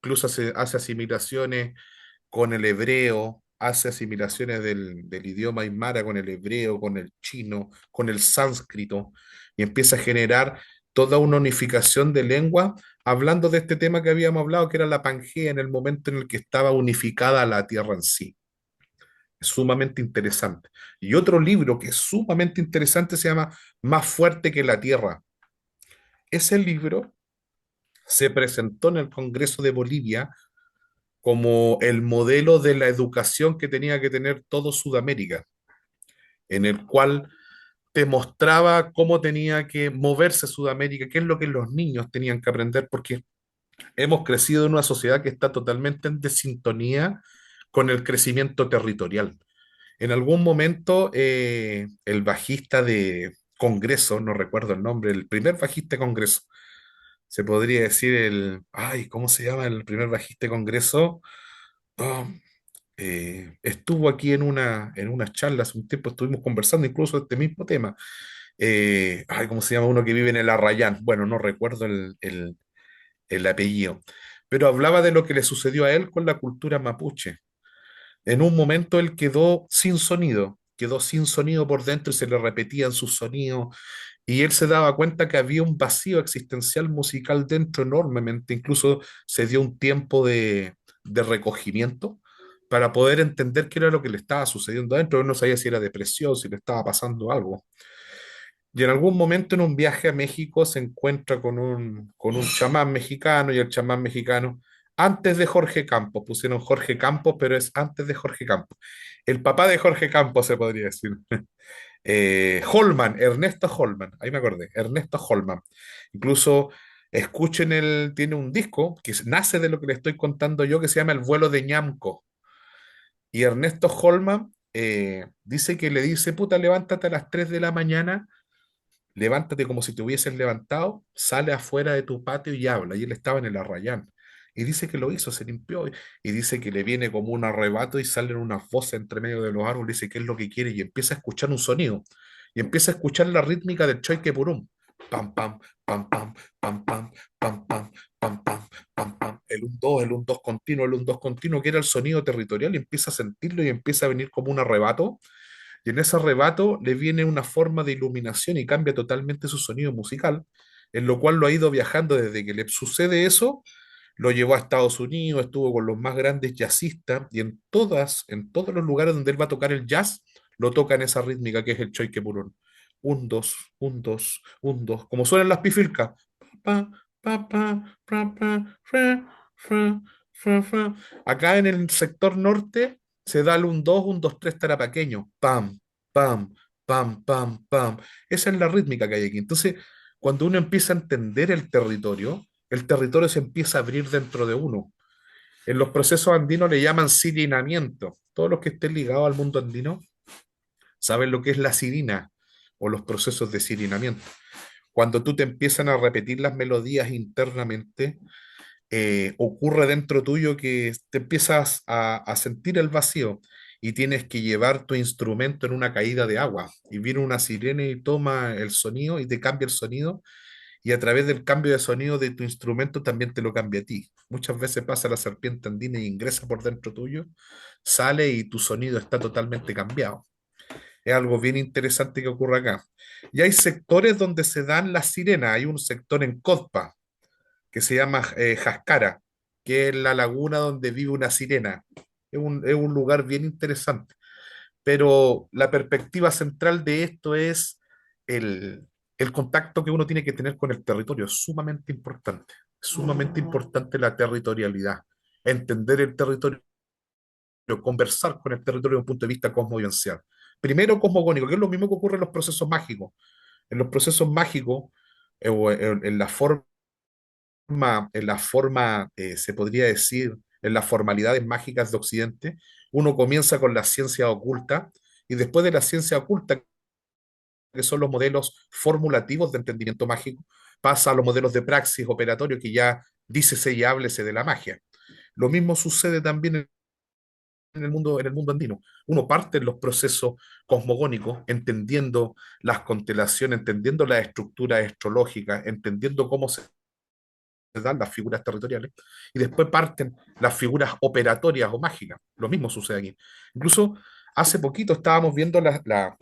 [SPEAKER 2] Incluso hace asimilaciones con el hebreo, hace asimilaciones del idioma aymara con el hebreo, con el chino, con el sánscrito, y empieza a generar toda una unificación de lengua, hablando de este tema que habíamos hablado, que era la Pangea, en el momento en el que estaba unificada la tierra en sí. Es sumamente interesante. Y otro libro que es sumamente interesante se llama Más fuerte que la tierra. Ese libro se presentó en el Congreso de Bolivia como el modelo de la educación que tenía que tener todo Sudamérica, en el cual te mostraba cómo tenía que moverse Sudamérica, qué es lo que los niños tenían que aprender, porque hemos crecido en una sociedad que está totalmente en desintonía con el crecimiento territorial. En algún momento, el bajista de Congreso, no recuerdo el nombre, el primer bajista de Congreso, se podría decir ¿cómo se llama el primer bajista de Congreso? Ah, estuvo aquí en una charla hace un tiempo, estuvimos conversando incluso de este mismo tema. ¿Cómo se llama uno que vive en el Arrayán? Bueno, no recuerdo el apellido, pero hablaba de lo que le sucedió a él con la cultura mapuche. En un momento él quedó sin sonido por dentro y se le repetían sus sonidos, y él se daba cuenta que había un vacío existencial musical dentro enormemente, incluso se dio un tiempo de recogimiento para poder entender qué era lo que le estaba sucediendo adentro. Él no sabía si era depresión, si le estaba pasando algo. Y en algún momento en un viaje a México se encuentra con un chamán mexicano y el chamán mexicano, antes de Jorge Campos, pusieron Jorge Campos, pero es antes de Jorge Campos. El papá de Jorge Campos, se podría decir. Holman, Ernesto Holman, ahí me acordé, Ernesto Holman. Incluso escuchen, él tiene un disco que nace de lo que le estoy contando yo, que se llama El vuelo de Ñamco. Y Ernesto Holman dice que le dice, puta, levántate a las 3 de la mañana, levántate como si te hubieses levantado, sale afuera de tu patio y habla. Y él estaba en el Arrayán. Y dice que lo hizo, se limpió. Y dice que le viene como un arrebato y salen unas voces entre medio de los árboles. Dice qué es lo que quiere y empieza a escuchar un sonido. Y empieza a escuchar la rítmica del Choique Purum. Pam, pam, pam, pam, pam, pam, pam, pam, pam, pam, pam, pam. El 1-2 continuo, el 1-2 continuo, que era el sonido territorial. Y empieza a sentirlo y empieza a venir como un arrebato y en ese arrebato le viene una forma de iluminación y cambia totalmente su sonido musical, en lo cual lo ha ido viajando desde que le sucede eso, lo llevó a Estados Unidos, estuvo con los más grandes jazzistas y en todos los lugares donde él va a tocar el jazz, lo toca en esa rítmica que es el choique purón. Un, dos, un, dos, un, dos, como suenan las pifilcas. Pa, pa, pa, pa, pa, fra, fra, fra, fra. Acá en el sector norte se da el un, dos, tres tarapaqueño. Pam, pam, pam, pam, pam. Esa es la rítmica que hay aquí. Entonces, cuando uno empieza a entender el territorio se empieza a abrir dentro de uno. En los procesos andinos le llaman sirinamiento. Todos los que estén ligados al mundo andino saben lo que es la sirina o los procesos de sirinamiento. Cuando tú te empiezan a repetir las melodías internamente, ocurre dentro tuyo que te empiezas a sentir el vacío y tienes que llevar tu instrumento en una caída de agua. Y viene una sirena y toma el sonido y te cambia el sonido y a través del cambio de sonido de tu instrumento también te lo cambia a ti. Muchas veces pasa la serpiente andina y ingresa por dentro tuyo, sale y tu sonido está totalmente cambiado. Es algo bien interesante que ocurre acá. Y hay sectores donde se dan las sirenas. Hay un sector en Codpa que se llama Jascara, que es la laguna donde vive una sirena. Es un lugar bien interesante. Pero la perspectiva central de esto es el contacto que uno tiene que tener con el territorio. Es sumamente importante la territorialidad, entender el territorio, conversar con el territorio desde un punto de vista cosmovivencial. Primero, cosmogónico, que es lo mismo que ocurre en los procesos mágicos. En los procesos mágicos, o en la forma, se podría decir, en las formalidades mágicas de Occidente, uno comienza con la ciencia oculta y después de la ciencia oculta, que son los modelos formulativos de entendimiento mágico, pasa a los modelos de praxis operatorio que ya dícese y háblese de la magia. Lo mismo sucede también en el mundo andino. Uno parte en los procesos cosmogónicos, entendiendo las constelaciones, entendiendo las estructuras astrológicas, entendiendo cómo se dan las figuras territoriales, y después parten las figuras operatorias o mágicas. Lo mismo sucede aquí. Incluso hace poquito estábamos viendo la,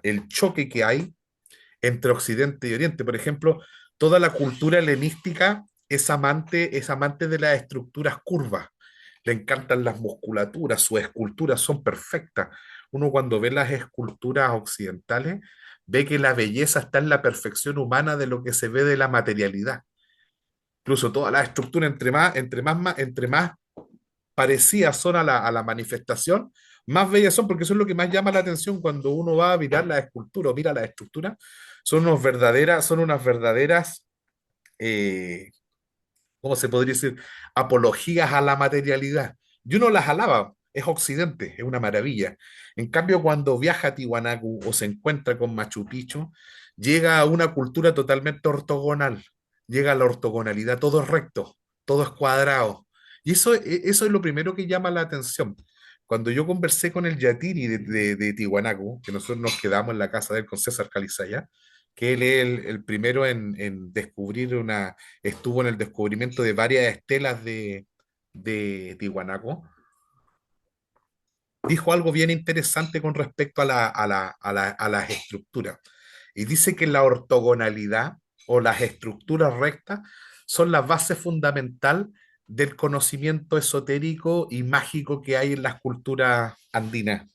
[SPEAKER 2] el choque que hay entre Occidente y Oriente. Por ejemplo, toda la cultura helenística es amante de las estructuras curvas. Le encantan las musculaturas, sus esculturas son perfectas. Uno cuando ve las esculturas occidentales, ve que la belleza está en la perfección humana de lo que se ve de la materialidad. Incluso toda la estructura, entre más parecidas son a la manifestación, más bellas son, porque eso es lo que más llama la atención cuando uno va a mirar la escultura o mira la estructura. Son unas verdaderas, eh, ¿cómo se podría decir? Apologías a la materialidad. Y uno las alaba, es Occidente, es una maravilla. En cambio, cuando viaja a Tiwanaku o se encuentra con Machu Picchu, llega a una cultura totalmente ortogonal, llega a la ortogonalidad, todo es recto, todo es cuadrado. Y eso es lo primero que llama la atención. Cuando yo conversé con el Yatiri de Tiwanaku, que nosotros nos quedamos en la casa de él con César Calizaya, que él es el primero en descubrir estuvo en el descubrimiento de varias estelas de Tiwanaku, dijo algo bien interesante con respecto a las estructuras. Y dice que la ortogonalidad o las estructuras rectas son la base fundamental del conocimiento esotérico y mágico que hay en las culturas andinas,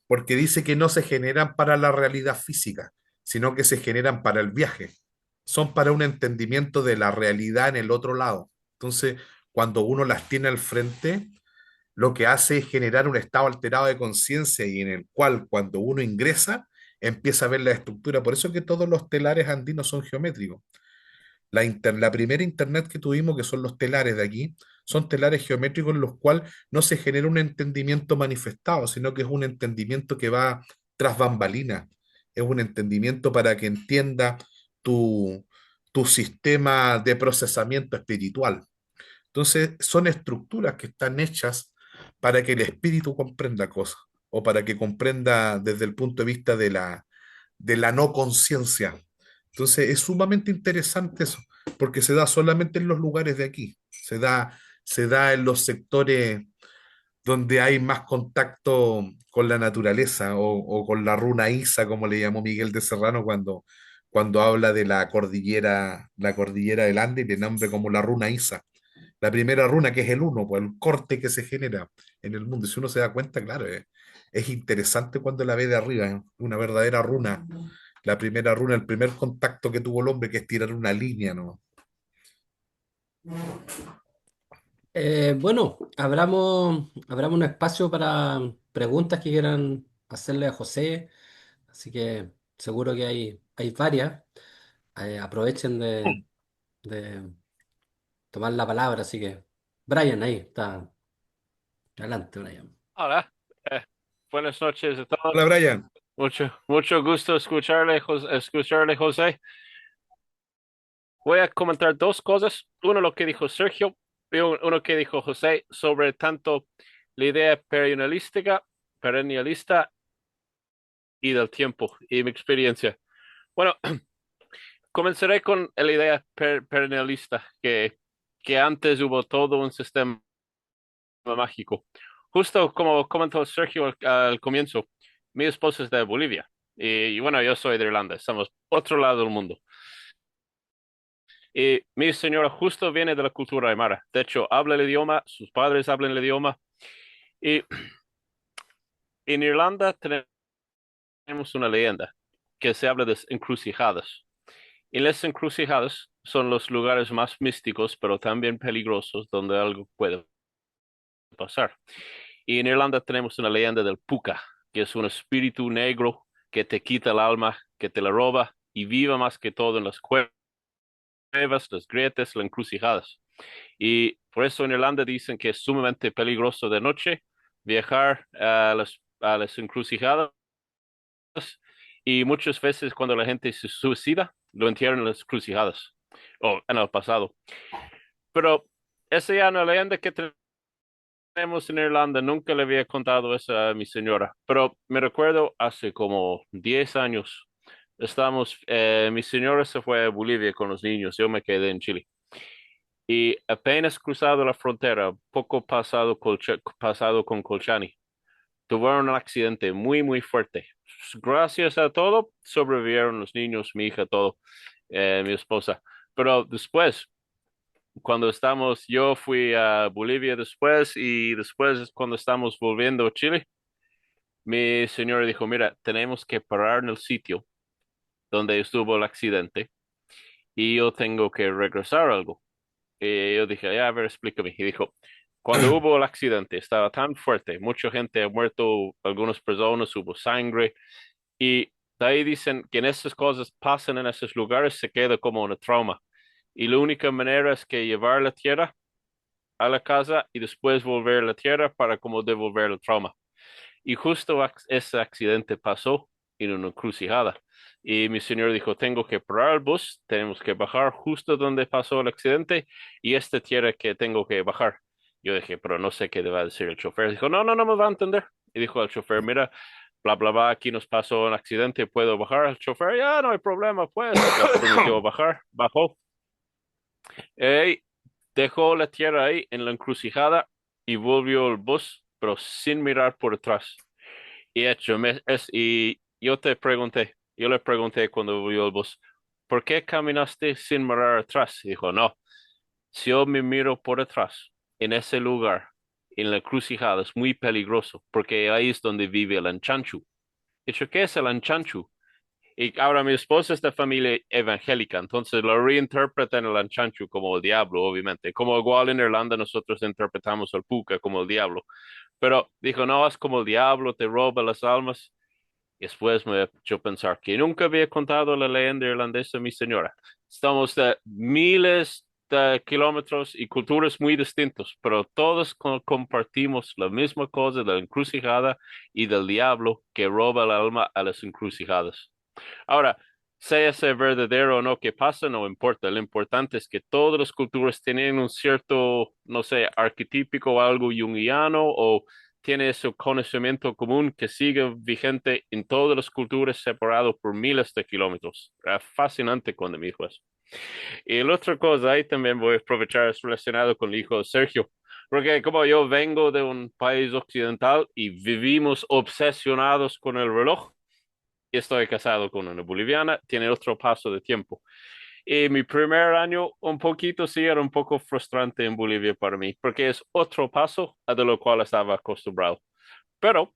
[SPEAKER 2] porque dice que no se generan para la realidad física, sino que se generan para el viaje. Son para un entendimiento de la realidad en el otro lado. Entonces, cuando uno las tiene al frente, lo que hace es generar un estado alterado de conciencia y en el cual cuando uno ingresa, empieza a ver la estructura. Por eso es que todos los telares andinos son geométricos. La primera internet que tuvimos, que son los telares de aquí, son telares geométricos en los cuales no se genera un entendimiento manifestado, sino que es un entendimiento que va tras bambalinas. Es un entendimiento para que entienda tu, tu sistema de procesamiento espiritual. Entonces, son estructuras que están hechas para que el espíritu comprenda cosas o para que comprenda desde el punto de vista de la no conciencia. Entonces, es sumamente interesante eso, porque se da solamente en los lugares de aquí, se da en los sectores donde hay más contacto con la naturaleza o con la runa Isa, como le llamó Miguel de Serrano cuando habla de la cordillera del Ande y le nombra como la runa Isa. La primera runa, que es el uno, pues el corte que se genera en el mundo. Y si uno se da cuenta, claro, es interesante cuando la ve de arriba, una verdadera runa. La primera runa, el primer contacto que tuvo el hombre, que es tirar una línea, ¿no?
[SPEAKER 1] Bueno, abramos un espacio para preguntas que quieran hacerle a José, así que seguro que hay varias. Aprovechen de tomar la palabra, así que Brian ahí está. Adelante, Brian.
[SPEAKER 3] Hola, eh, buenas noches a
[SPEAKER 2] Hola,
[SPEAKER 3] todos.
[SPEAKER 2] Brian.
[SPEAKER 3] Mucho gusto escucharle, José. Voy a comentar dos cosas. Uno, lo que dijo Sergio, y uno que dijo José sobre tanto la idea perennialista y del tiempo y mi experiencia. Bueno, comenzaré con la idea perennialista, que antes hubo todo un sistema mágico. Justo como comentó Sergio al comienzo, mi esposa es de Bolivia y bueno, yo soy de Irlanda, estamos otro lado del mundo. Y mi señora justo viene de la cultura aymara. De hecho, habla el idioma, sus padres hablan el idioma. Y en Irlanda tenemos una leyenda que se habla de encrucijadas. Y las encrucijadas son los lugares más místicos, pero también peligrosos, donde algo puede pasar. Y en Irlanda tenemos una leyenda del puka, que es un espíritu negro que te quita el alma, que te la roba y vive más que todo en las cuevas, las grietas, las encrucijadas. Y por eso en Irlanda dicen que es sumamente peligroso de noche viajar a las encrucijadas y muchas veces cuando la gente se suicida, lo entierran en las encrucijadas o en el pasado. Pero esa ya no es una leyenda que tenemos en Irlanda, nunca le había contado eso a mi señora, pero me recuerdo hace como 10 años, mi señora se fue a Bolivia con los niños, yo me quedé en Chile. Y apenas cruzado la frontera, poco pasado con Colchani, tuvieron un accidente muy fuerte. Gracias a todo, sobrevivieron los niños, mi hija, todo, mi esposa. Pero después, yo fui a Bolivia después y después cuando estamos volviendo a Chile, mi señora dijo, mira, tenemos que parar en el sitio donde estuvo el accidente y yo tengo que regresar algo. Y yo dije, ya, a ver, explícame. Y dijo, cuando hubo el accidente, estaba tan fuerte, mucha gente ha muerto, algunas personas, hubo sangre, y de ahí dicen que en esas cosas pasan en esos lugares, se queda como una trauma. Y la única manera es que llevar la tierra a la casa y después volver a la tierra para como devolver el trauma. Y justo ese accidente pasó en una encrucijada. Y mi señor dijo, tengo que parar el bus, tenemos que bajar justo donde pasó el accidente y esta tierra que tengo que bajar. Yo dije, pero no sé qué le va a decir el chofer. Dijo, no me va a entender. Y dijo al chofer, mira, bla, aquí nos pasó un accidente, ¿puedo bajar? El chofer, ya, no hay problema, pues. Le permitió bajar, bajó. Y dejó la tierra ahí en la encrucijada y volvió el bus, pero sin mirar por atrás. Y yo le pregunté cuando vio el bus, ¿por qué caminaste sin mirar atrás? Y dijo, no, Si yo me miro por atrás, en ese lugar, en la encrucijada, es muy peligroso, porque ahí es donde vive el Anchanchu. De hecho, ¿qué es el Anchanchu? Y ahora mi esposa es de familia evangélica, entonces lo reinterpretan el Anchanchu como el diablo, obviamente. Como igual en Irlanda nosotros interpretamos al Puka como el diablo. Pero dijo, no, es como el diablo, te roba las almas. Y después me he hecho pensar que nunca había contado la leyenda irlandesa a mi señora. Estamos de miles de kilómetros y culturas muy distintos, pero todos compartimos la misma cosa de la encrucijada y del diablo que roba el alma a las encrucijadas. Ahora, sea ese verdadero o no que pasa, no importa. Lo importante es que todas las culturas tienen un cierto, no sé, arquetípico o algo junguiano o tiene ese conocimiento común que sigue vigente en todas las culturas separado por miles de kilómetros. Era fascinante cuando me dijo eso. Y la otra cosa, ahí también voy a aprovechar, es relacionado con el hijo de Sergio. Porque como yo vengo de un país occidental y vivimos obsesionados con el reloj, y estoy casado con una boliviana, tiene otro paso de tiempo. Y mi primer año, un poquito, sí, era un poco frustrante en Bolivia para mí, porque es otro paso a de lo cual estaba acostumbrado. Pero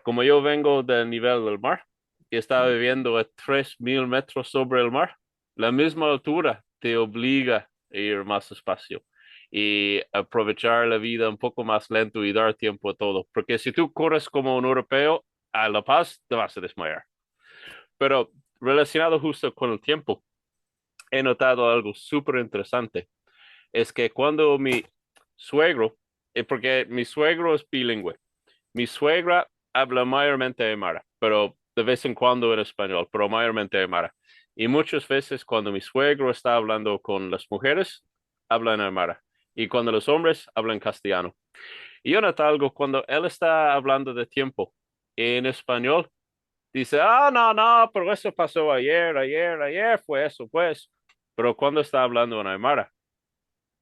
[SPEAKER 3] como yo vengo del nivel del mar y estaba viviendo a 3.000 metros sobre el mar, la misma altura te obliga a ir más despacio y aprovechar la vida un poco más lento y dar tiempo a todo. Porque si tú corres como un europeo a La Paz, te vas a desmayar. Pero relacionado justo con el tiempo, he notado algo súper interesante. Es que cuando mi suegro, porque mi suegro es bilingüe, mi suegra habla mayormente aymara, pero de vez en cuando en español, pero mayormente aymara. Y muchas veces cuando mi suegro está hablando con las mujeres, hablan aymara. Y cuando los hombres hablan castellano. Y yo noto algo, cuando él está hablando de tiempo en español, dice, no, no, pero eso pasó ayer fue eso, pues. Pero cuando está hablando en Aymara,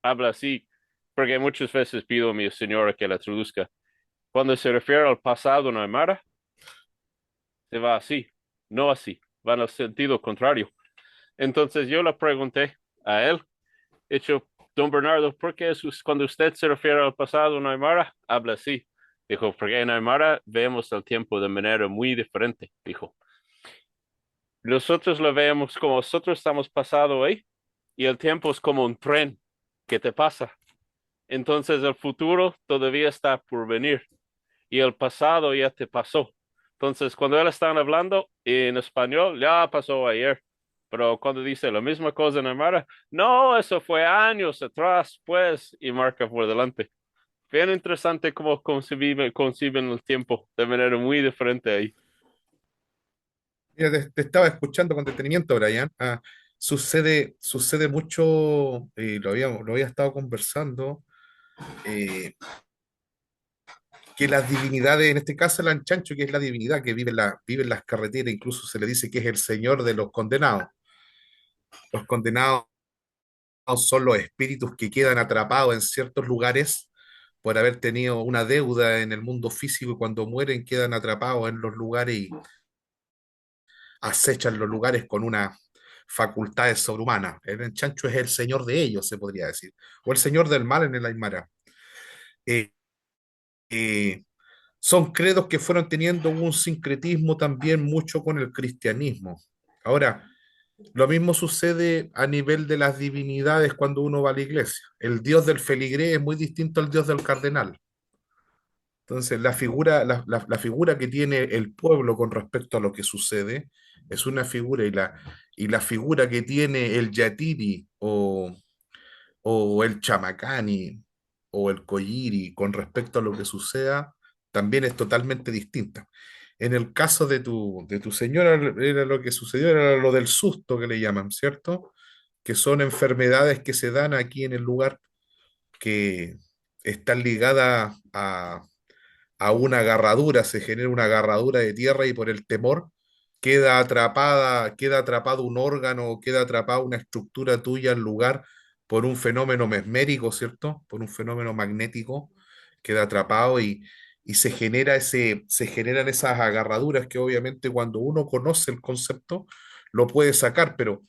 [SPEAKER 3] habla así, porque muchas veces pido a mi señora que la traduzca. Cuando se refiere al pasado en Aymara, se va así, no así, va en el sentido contrario. Entonces yo le pregunté a él, hecho, don Bernardo, ¿por qué cuando usted se refiere al pasado en Aymara, habla así? Dijo, porque en Aymara vemos el tiempo de manera muy diferente, dijo. Nosotros lo vemos como nosotros estamos pasado ahí y el tiempo es como un tren que te pasa. Entonces el futuro todavía está por venir y el pasado ya te pasó. Entonces cuando él está hablando en español, ya pasó ayer. Pero cuando dice la misma cosa en Aymara, no, eso fue años atrás, pues, y marca por delante. Bien interesante cómo conciben el tiempo de manera muy diferente ahí.
[SPEAKER 2] Mira, te estaba escuchando con detenimiento, Brian. Sucede mucho, lo había estado conversando, eh, que las divinidades, en este caso el Anchancho, que es la divinidad que vive en las carreteras, incluso se le dice que es el señor de los condenados. Los condenados son los espíritus que quedan atrapados en ciertos lugares por haber tenido una deuda en el mundo físico y cuando mueren quedan atrapados en los lugares y acechan los lugares con una facultades sobrehumanas. El Chancho es el señor de ellos, se podría decir, o el señor del mal en el Aymara. Eh, eh, Son credos que fueron teniendo un sincretismo también mucho con el cristianismo. Ahora, lo mismo sucede a nivel de las divinidades cuando uno va a la iglesia. El dios del feligrés es muy distinto al dios del cardenal. Entonces, la figura que tiene el pueblo con respecto a lo que sucede es una figura, y la figura que tiene el yatiri o el chamacani o el colliri con respecto a lo que suceda también es totalmente distinta. En el caso de tu señora, era lo que sucedió, era lo del susto que le llaman, ¿cierto? Que son enfermedades que se dan aquí en el lugar que están ligadas a una agarradura, se genera una agarradura de tierra y por el temor queda atrapado un órgano, queda atrapada una estructura tuya en lugar por un fenómeno mesmérico, ¿cierto? Por un fenómeno magnético, queda atrapado y se generan esas agarraduras que obviamente cuando uno conoce el concepto lo puede sacar, pero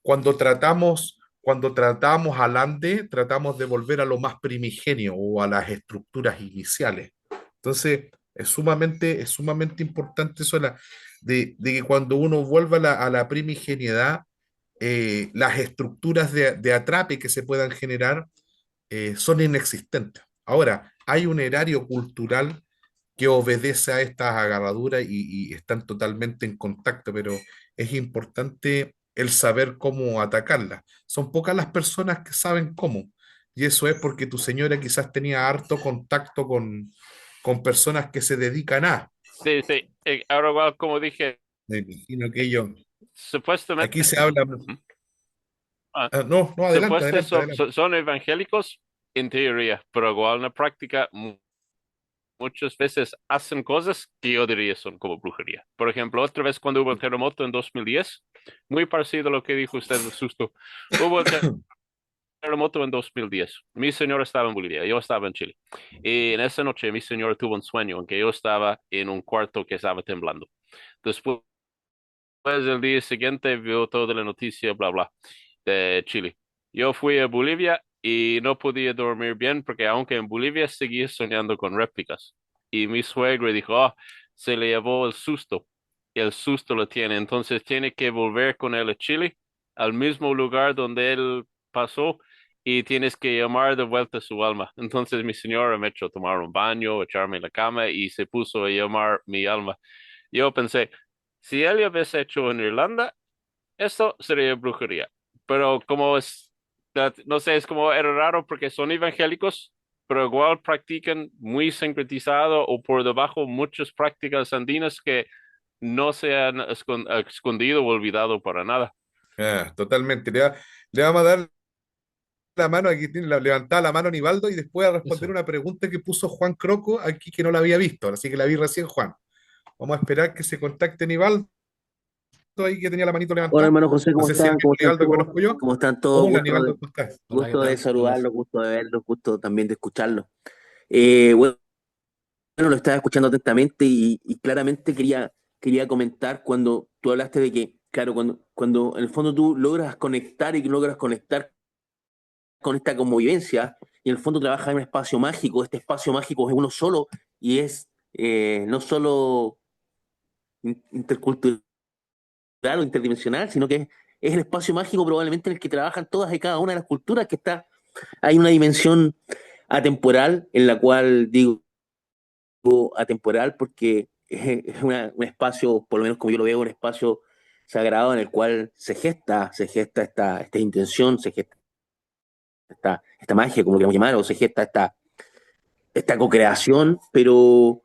[SPEAKER 2] cuando tratamos cuando tratamos al Ande, tratamos de volver a lo más primigenio o a las estructuras iniciales. Entonces, es sumamente importante eso de que cuando uno vuelva a la primigeniedad, las estructuras de atrape que se puedan generar son inexistentes. Ahora, hay un erario cultural que obedece a estas agarraduras y están totalmente en contacto, pero es importante el saber cómo atacarlas. Son pocas las personas que saben cómo, y eso es porque tu señora quizás tenía harto contacto con personas que se dedican a.
[SPEAKER 3] Sí, sí. Ahora, igual, como dije,
[SPEAKER 2] Me imagino que ellos, aquí
[SPEAKER 3] supuestamente,
[SPEAKER 2] se habla,
[SPEAKER 3] ah,
[SPEAKER 2] no, no, adelante,
[SPEAKER 3] supuestamente
[SPEAKER 2] adelante, adelante.
[SPEAKER 3] son evangélicos en teoría, pero igual en la práctica muchas veces hacen cosas que yo diría son como brujería. Por ejemplo, otra vez cuando hubo el terremoto en 2010, muy parecido a lo que dijo usted del susto, hubo el terremoto en 2010. Mi señora estaba en Bolivia, yo estaba en Chile. Y en esa noche mi señora tuvo un sueño en que yo estaba en un cuarto que estaba temblando. Después, el día siguiente, vio toda la noticia, bla, bla, de Chile. Yo fui a Bolivia y no podía dormir bien porque aunque en Bolivia seguía soñando con réplicas. Y mi suegro dijo, oh, se le llevó el susto. Y el susto lo tiene. Entonces tiene que volver con él a Chile, al mismo lugar donde él pasó, y tienes que llamar de vuelta a su alma. Entonces mi señora me echó a tomar un baño, echarme en la cama y se puso a llamar mi alma. Yo pensé, si él lo hubiese hecho en Irlanda, esto sería brujería. Pero como es, no sé, es como era raro porque son evangélicos, pero igual practican muy sincretizado o por debajo muchas prácticas andinas que no se han escondido o olvidado para nada.
[SPEAKER 2] Totalmente. Le vamos a dar la mano, aquí tiene levantada la mano Nivaldo y después a responder
[SPEAKER 1] Eso.
[SPEAKER 2] una pregunta que puso Juan Croco aquí que no la había visto, así que la vi recién, Juan. Vamos a esperar que se contacte Nivaldo ahí que tenía la manito
[SPEAKER 4] Hola
[SPEAKER 2] levantada.
[SPEAKER 4] hermano José,
[SPEAKER 2] No
[SPEAKER 4] ¿cómo
[SPEAKER 2] sé si es
[SPEAKER 4] están?
[SPEAKER 2] el mismo
[SPEAKER 4] ¿Cómo están
[SPEAKER 2] Nivaldo que
[SPEAKER 4] todos?
[SPEAKER 2] conozco yo.
[SPEAKER 4] ¿Cómo están todos?
[SPEAKER 2] Hola Nivaldo, ¿cómo estás?
[SPEAKER 1] Hola, ¿qué
[SPEAKER 4] Gusto de
[SPEAKER 1] tal? Saludos.
[SPEAKER 4] saludarlos, gusto de verlos, gusto también de escucharlos. Bueno, lo estaba escuchando atentamente y claramente quería comentar cuando tú hablaste de que, claro, cuando en el fondo tú logras conectar y logras conectar con esta convivencia y en el fondo trabajas en un espacio mágico, este espacio mágico es uno solo y es no solo intercultural o interdimensional, sino que es el espacio mágico probablemente en el que trabajan todas y cada una de las culturas que está. Hay una dimensión atemporal en la cual digo atemporal porque es un espacio, por lo menos como yo lo veo, un espacio sagrado en el cual se gesta esta intención, se gesta esta magia, como lo queramos llamar, o se gesta esta co-creación, pero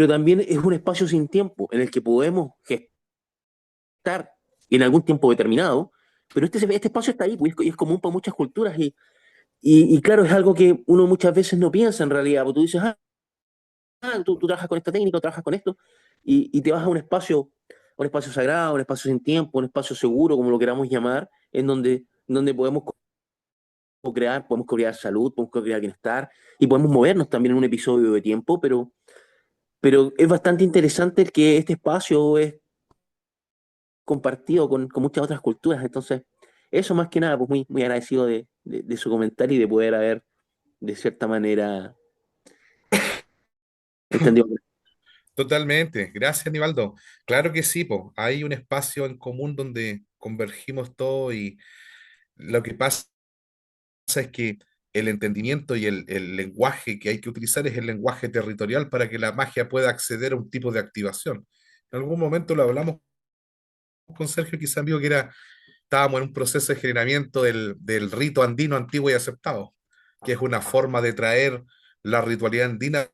[SPEAKER 4] también es un espacio sin tiempo en el que podemos gestar en algún tiempo determinado, pero este espacio está ahí pues, y es común para muchas culturas y claro, es algo que uno muchas veces no piensa en realidad, porque tú dices, tú trabajas con esta técnica, trabajas con esto, y te vas a un espacio sagrado, un espacio sin tiempo, un espacio seguro, como lo queramos llamar, donde podemos crear salud, podemos crear bienestar, y podemos movernos también en un episodio de tiempo, pero es bastante interesante que este espacio es compartido con muchas otras culturas, entonces, eso más que nada, pues muy agradecido de su comentario y de poder haber, de cierta manera, entendido.
[SPEAKER 2] Totalmente, gracias Nivaldo. Claro que sí, po. Hay un espacio en común donde convergimos todos y lo que pasa es que el entendimiento y el lenguaje que hay que utilizar es el lenguaje territorial para que la magia pueda acceder a un tipo de activación. En algún momento lo hablamos con Sergio, quizá amigo, que estábamos en un proceso de generamiento del rito andino antiguo y aceptado, que es una forma de traer la ritualidad andina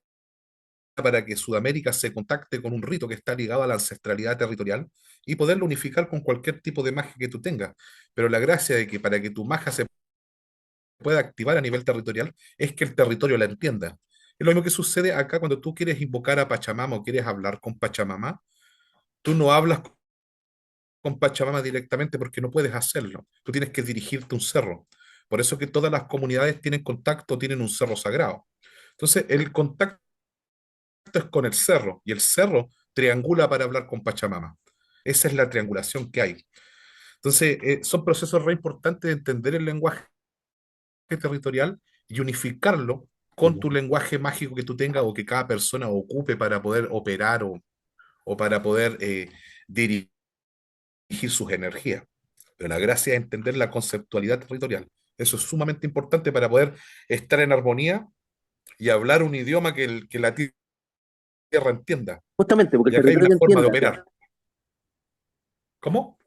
[SPEAKER 2] para que Sudamérica se contacte con un rito que está ligado a la ancestralidad territorial y poderlo unificar con cualquier tipo de magia que tú tengas. Pero la gracia de que para que tu magia se pueda activar a nivel territorial es que el territorio la entienda. Es lo mismo que sucede acá cuando tú quieres invocar a Pachamama o quieres hablar con Pachamama, tú no hablas con Pachamama directamente porque no puedes hacerlo. Tú tienes que dirigirte a un cerro. Por eso que todas las comunidades tienen contacto, tienen un cerro sagrado. Entonces, el contacto es con el cerro y el cerro triangula para hablar con Pachamama. Esa es la triangulación que hay. Entonces, son procesos re importantes de entender el lenguaje territorial y unificarlo con tu lenguaje mágico que tú tengas o que cada persona ocupe para poder operar o para poder dirigir sus energías. Pero la gracia es entender la conceptualidad territorial. Eso es sumamente importante para poder estar en armonía y hablar un idioma que la tierra entienda.
[SPEAKER 4] Justamente, porque el
[SPEAKER 2] Y acá hay
[SPEAKER 4] territorio
[SPEAKER 2] una
[SPEAKER 4] te
[SPEAKER 2] forma de
[SPEAKER 4] entienda.
[SPEAKER 2] operar. ¿Cómo?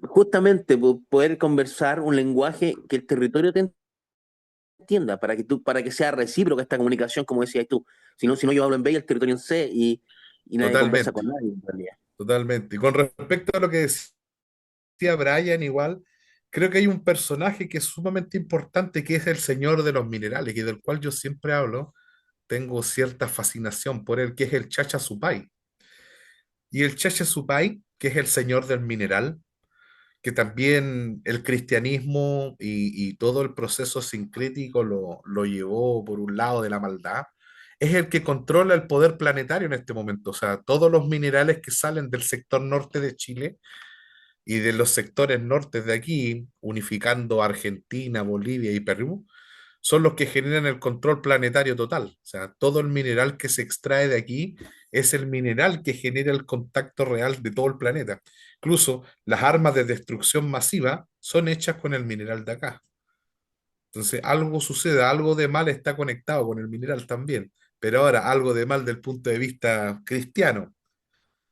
[SPEAKER 4] Justamente poder conversar un lenguaje que el territorio te entienda, para que sea recíproca esta comunicación, como decías tú. Si no yo hablo en B y el territorio en C y nadie conversa
[SPEAKER 2] Totalmente,
[SPEAKER 4] con nadie en realidad.
[SPEAKER 2] totalmente. Y con respecto a lo que decía Brian, igual, creo que hay un personaje que es sumamente importante, que es el señor de los minerales, y del cual yo siempre hablo, tengo cierta fascinación por él, que es el Chacha Supay. Y el Chacha Supay, que es el señor del mineral, que también el cristianismo y todo el proceso sincrético lo llevó por un lado de la maldad, es el que controla el poder planetario en este momento. O sea, todos los minerales que salen del sector norte de Chile y de los sectores norte de aquí, unificando Argentina, Bolivia y Perú, son los que generan el control planetario total. O sea, todo el mineral que se extrae de aquí es el mineral que genera el contacto real de todo el planeta. Incluso las armas de destrucción masiva son hechas con el mineral de acá. Entonces, algo sucede, algo de mal está conectado con el mineral también. Pero ahora, algo de mal del punto de vista cristiano.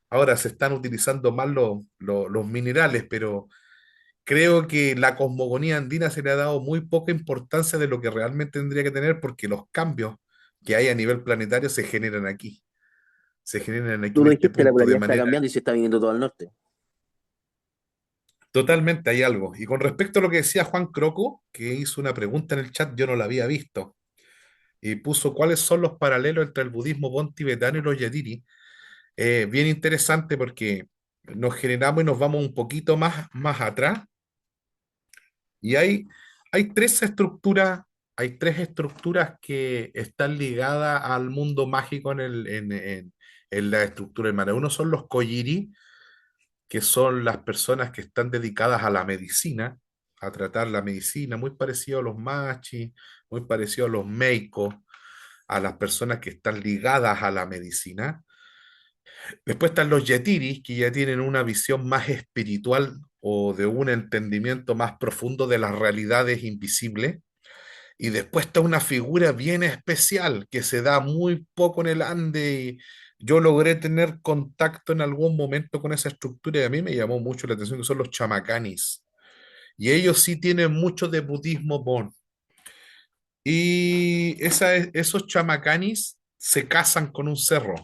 [SPEAKER 2] Ahora se están utilizando mal los minerales, pero creo que la cosmogonía andina se le ha dado muy poca importancia de lo que realmente tendría que tener porque los cambios que hay a nivel planetario se generan aquí
[SPEAKER 4] Tú
[SPEAKER 2] en
[SPEAKER 4] lo
[SPEAKER 2] este
[SPEAKER 4] dijiste, la
[SPEAKER 2] punto de
[SPEAKER 4] polaridad está
[SPEAKER 2] manera
[SPEAKER 4] cambiando y se está viniendo todo al norte.
[SPEAKER 2] totalmente hay algo. Y con respecto a lo que decía Juan Croco, que hizo una pregunta en el chat, yo no la había visto, y puso cuáles son los paralelos entre el budismo bon tibetano y los yatiri. Bien interesante porque nos generamos y nos vamos un poquito más atrás. Y hay hay tres estructuras que están ligadas al mundo mágico en la estructura humana. Uno son los Kojiri, que son las personas que están dedicadas a la medicina, a tratar la medicina, muy parecido a los Machi, muy parecido a los Meiko, a las personas que están ligadas a la medicina. Después están los Yetiris, que ya tienen una visión más espiritual o de un entendimiento más profundo de las realidades invisibles. Y después está una figura bien especial que se da muy poco en el Ande. Y yo logré tener contacto en algún momento con esa estructura y a mí me llamó mucho la atención que son los chamacanis. Y ellos sí tienen mucho de budismo Bon. Y esos chamacanis se casan con un cerro.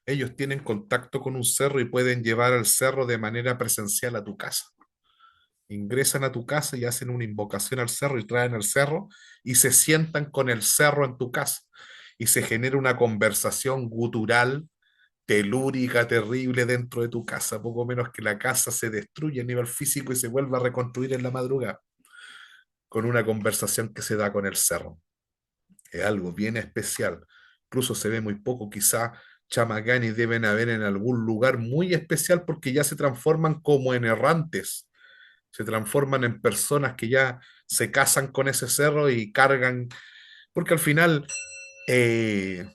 [SPEAKER 2] Ellos tienen contacto con un cerro y pueden llevar al cerro de manera presencial a tu casa. Ingresan a tu casa y hacen una invocación al cerro y traen el cerro y se sientan con el cerro en tu casa. Y se genera una conversación gutural, telúrica, terrible dentro de tu casa, poco menos que la casa se destruye a nivel físico y se vuelva a reconstruir en la madrugada, con una conversación que se da con el cerro. Es algo bien especial. Incluso se ve muy poco, quizá chamaganis deben haber en algún lugar muy especial porque ya se transforman como en errantes, se transforman en personas que ya se casan con ese cerro y cargan, porque al final eh,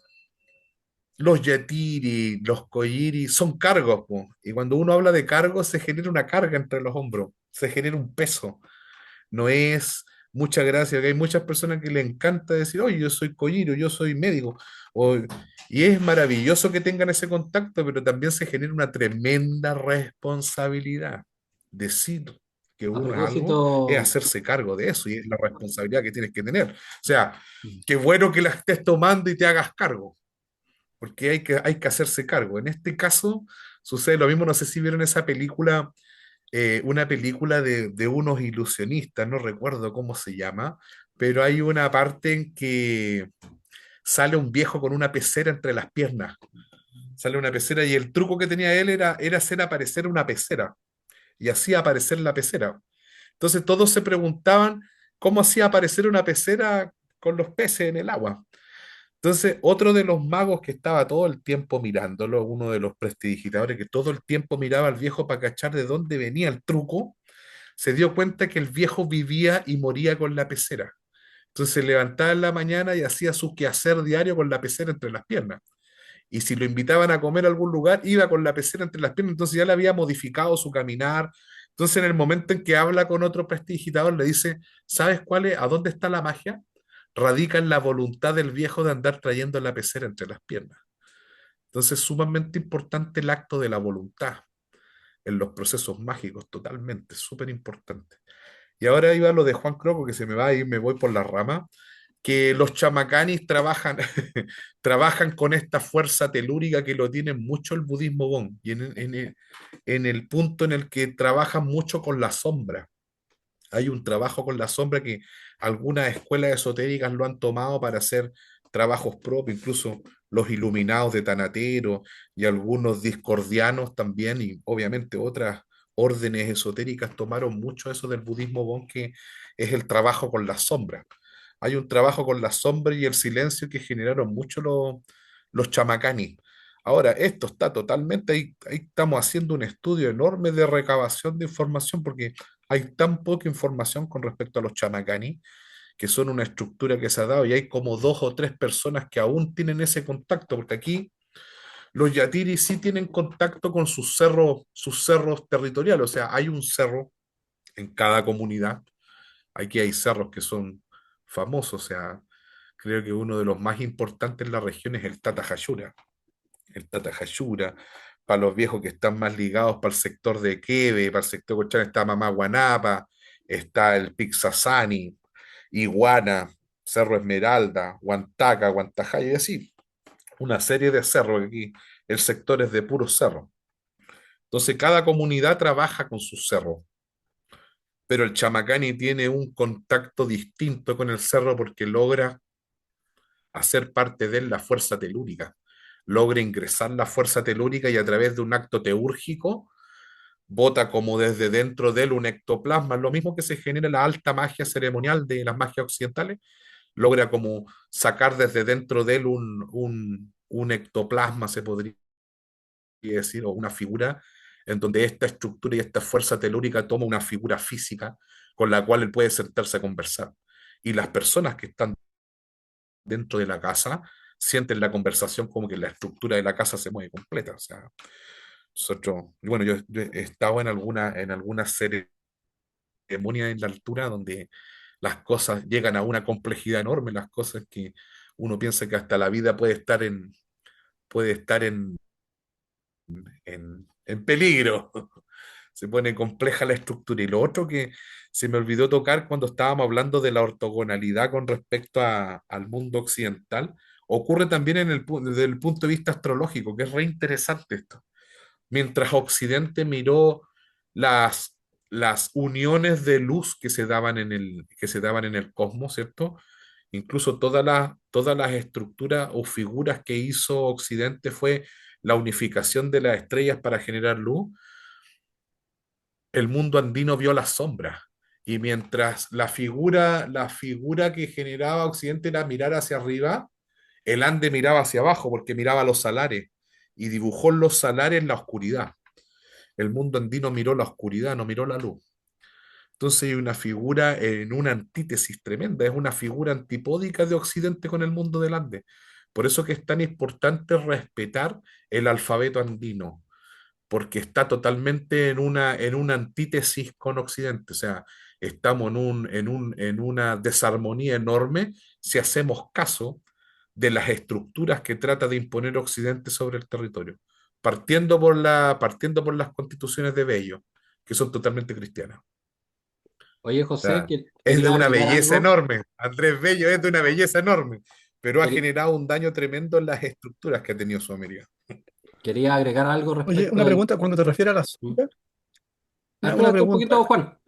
[SPEAKER 2] los yatiri, los koyiri son cargos, po, y cuando uno habla de cargos se genera una carga entre los hombros, se genera un peso. No es mucha gracia, que hay muchas personas que le encanta decir, oye, yo soy colliro, yo soy médico, o- y es maravilloso que tengan ese contacto, pero también se genera una tremenda responsabilidad. Decir que
[SPEAKER 1] A
[SPEAKER 2] uno es
[SPEAKER 1] propósito,
[SPEAKER 2] algo es hacerse cargo de eso y es la responsabilidad que tienes que tener. O sea, qué bueno que la estés tomando y te hagas cargo, porque hay que hacerse cargo. En este caso sucede lo mismo, no sé si vieron esa película una película de unos ilusionistas, no recuerdo cómo se llama, pero hay una parte en que sale un viejo con una pecera entre las piernas. Sale una pecera y el truco que tenía él era hacer aparecer una pecera y hacía aparecer la pecera. Entonces todos se preguntaban cómo hacía aparecer una pecera con los peces en el agua. Entonces, otro de los magos que estaba todo el tiempo mirándolo, uno de los prestidigitadores que todo el tiempo miraba al viejo para cachar de dónde venía el truco, se dio cuenta que el viejo vivía y moría con la pecera. Entonces se levantaba en la mañana y hacía su quehacer diario con la pecera entre las piernas. Y si lo invitaban a comer a algún lugar, iba con la pecera entre las piernas, entonces ya le había modificado su caminar. Entonces en el momento en que habla con otro prestidigitador, le dice, ¿sabes cuál es? ¿A dónde está la magia? Radica en la voluntad del viejo de andar trayendo la pecera entre las piernas. Entonces es sumamente importante el acto de la voluntad en los procesos mágicos, totalmente, súper importante. Y ahora iba lo de Juan Croco, que se me va a ir, me voy por la rama, que los chamacanis trabajan, trabajan con esta fuerza telúrica que lo tiene mucho el budismo Bon, y en el punto en el que trabajan mucho con la sombra. Hay un trabajo con la sombra que algunas escuelas esotéricas lo han tomado para hacer trabajos propios, incluso los iluminados de Tanatero y algunos discordianos también, y obviamente otras órdenes esotéricas tomaron mucho eso del budismo Bon, que es el trabajo con la sombra. Hay un trabajo con la sombra y el silencio que generaron mucho los chamacanis. Ahora, esto está totalmente, ahí estamos haciendo un estudio enorme de recabación de información porque hay tan poca información con respecto a los chamacaní, que son una estructura que se ha dado y hay como dos o tres personas que aún tienen ese contacto, porque aquí los yatiris sí tienen contacto con sus cerros territoriales, o sea, hay un cerro en cada comunidad. Aquí hay cerros que son famosos, o sea, creo que uno de los más importantes en la región es el Tatajayura. El Tatajayura, para los viejos que están más ligados para el sector de Queve, para el sector de Colchán está Mamá Guanapa, está el Pixasani, Iguana, Cerro Esmeralda, Huantaca, Huantajaya y así, una serie de cerros aquí, el sector es de puros cerros. Entonces cada comunidad trabaja con sus cerros, pero el Chamacani tiene un contacto distinto con el cerro porque logra hacer parte de él la fuerza telúrica, logra ingresar la fuerza telúrica y a través de un acto teúrgico bota como desde dentro de él un ectoplasma, lo mismo que se genera en la alta magia ceremonial de las magias occidentales, logra como sacar desde dentro de él un ectoplasma, se podría decir, o una figura, en donde esta estructura y esta fuerza telúrica toma una figura física con la cual él puede sentarse a conversar. Y las personas que están dentro de la casa sienten la conversación como que la estructura de la casa se mueve completa. O sea, nosotros, bueno, yo he estado en alguna ceremonia en la altura donde las cosas llegan a una complejidad enorme, las cosas que uno piensa que hasta la vida puede estar en peligro. Se pone compleja la estructura. Y lo otro que se me olvidó tocar cuando estábamos hablando de la ortogonalidad con respecto al mundo occidental, ocurre también desde el punto de vista astrológico, que es re interesante esto. Mientras Occidente miró las, las uniones de luz que se daban en el cosmos, ¿cierto? Incluso todas las estructuras o figuras que hizo Occidente fue la unificación de las estrellas para generar luz. El mundo andino vio las sombras. Y mientras la figura que generaba Occidente era mirar hacia arriba, el Ande miraba hacia abajo porque miraba los salares y dibujó los salares en la oscuridad. El mundo andino miró la oscuridad, no miró la luz. Entonces hay una figura en una antítesis tremenda, es una figura antipódica de Occidente con el mundo del Ande. Por eso que es tan importante respetar el alfabeto andino, porque está totalmente en una antítesis con Occidente. O sea, estamos en una desarmonía enorme si hacemos caso de las estructuras que trata de imponer Occidente sobre el territorio, partiendo por las constituciones de Bello, que son totalmente cristianas.
[SPEAKER 1] Oye,
[SPEAKER 2] O
[SPEAKER 1] José,
[SPEAKER 2] sea, es de
[SPEAKER 1] quería
[SPEAKER 2] una
[SPEAKER 1] agregar
[SPEAKER 2] belleza
[SPEAKER 1] algo.
[SPEAKER 2] enorme. Andrés Bello es de una belleza enorme, pero ha
[SPEAKER 1] Queri-
[SPEAKER 2] generado un daño tremendo en las estructuras que ha tenido Sudamérica.
[SPEAKER 1] Quería agregar algo
[SPEAKER 5] Oye,
[SPEAKER 1] respecto
[SPEAKER 5] una
[SPEAKER 1] del...
[SPEAKER 5] pregunta, cuando te refieres a la
[SPEAKER 1] ¿Mm?
[SPEAKER 5] sombra, una
[SPEAKER 1] Espérate un
[SPEAKER 5] pregunta.
[SPEAKER 1] poquito, Juan.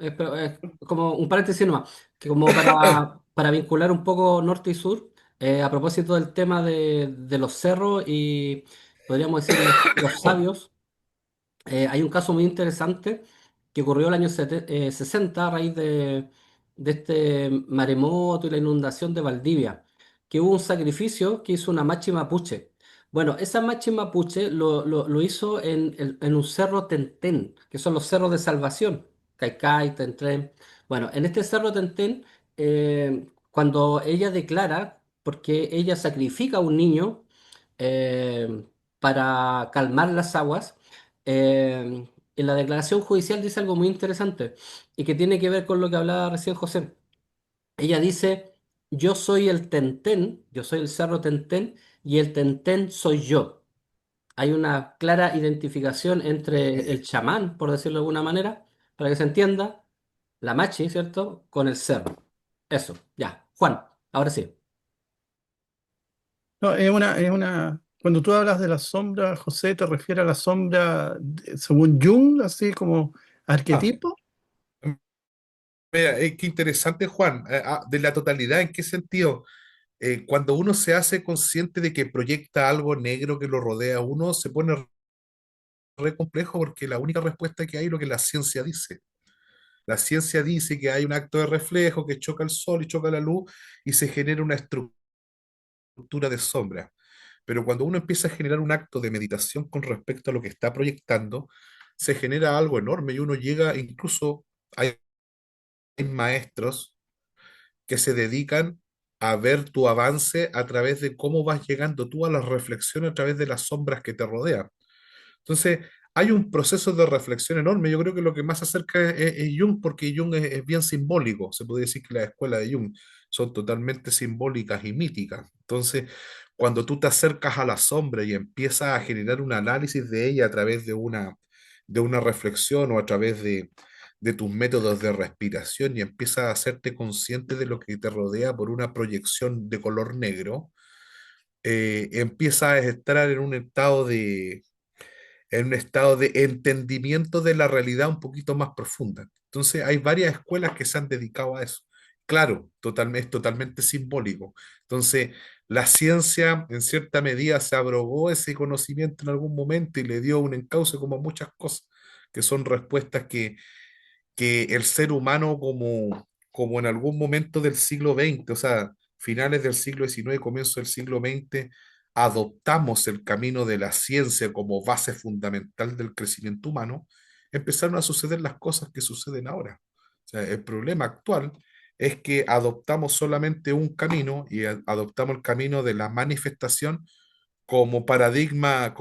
[SPEAKER 1] Como un paréntesis nomás. Que como para vincular un poco norte y sur, a propósito del tema de los cerros y podríamos decir los sabios. Hay un caso muy interesante que ocurrió el año 60 a raíz de este maremoto y la inundación de Valdivia, que hubo un sacrificio que hizo una machi mapuche. Bueno, esa machi mapuche lo hizo en un cerro Tentén, que son los cerros de salvación. Caicay, Tentén. Bueno, en este cerro Tentén, cuando ella declara, porque ella sacrifica a un niño eh, para calmar las aguas, en la declaración judicial dice algo muy interesante y que tiene que ver con lo que hablaba recién José. Ella dice, yo soy el Tentén, yo soy el cerro Tentén y el Tentén soy yo. Hay una clara identificación entre el chamán, por decirlo de alguna manera, para que se entienda, la machi, ¿cierto? Con el cerro. Eso, ya. Juan, ahora sí.
[SPEAKER 5] No, cuando tú hablas de la sombra, José, ¿te refieres a la sombra según Jung, así como
[SPEAKER 2] Ah,
[SPEAKER 5] arquetipo?
[SPEAKER 2] mira, qué interesante, Juan. De la totalidad, ¿en qué sentido? Cuando uno se hace consciente de que proyecta algo negro que lo rodea a uno, se pone re complejo porque la única respuesta que hay es lo que la ciencia dice. La ciencia dice que hay un acto de reflejo que choca el sol y choca la luz y se genera una estructura de sombra. Pero cuando uno empieza a generar un acto de meditación con respecto a lo que está proyectando, se genera algo enorme y uno llega, incluso hay maestros que se dedican a ver tu avance a través de cómo vas llegando tú a las reflexiones a través de las sombras que te rodean. Entonces, hay un proceso de reflexión enorme. Yo creo que lo que más acerca es Jung, porque Jung es bien simbólico. Se podría decir que la escuela de Jung son totalmente simbólicas y míticas. Entonces, cuando tú te acercas a la sombra y empiezas a generar un análisis de ella a través de una reflexión o a través de tus métodos de respiración y empiezas a hacerte consciente de lo que te rodea por una proyección de color negro, empiezas a estar en un estado de entendimiento de la realidad un poquito más profunda. Entonces, hay varias escuelas que se han dedicado a eso. Claro, es totalmente simbólico. Entonces, la ciencia en cierta medida se abrogó ese conocimiento en algún momento y le dio un encauce como a muchas cosas, que son respuestas que el ser humano como en algún momento del siglo XX, o sea, finales del siglo XIX, comienzo del siglo XX, adoptamos el camino de la ciencia como base fundamental del crecimiento humano, empezaron a suceder las cosas que suceden ahora. O sea, el problema actual es que adoptamos solamente un camino y adoptamos el camino de la manifestación como paradigma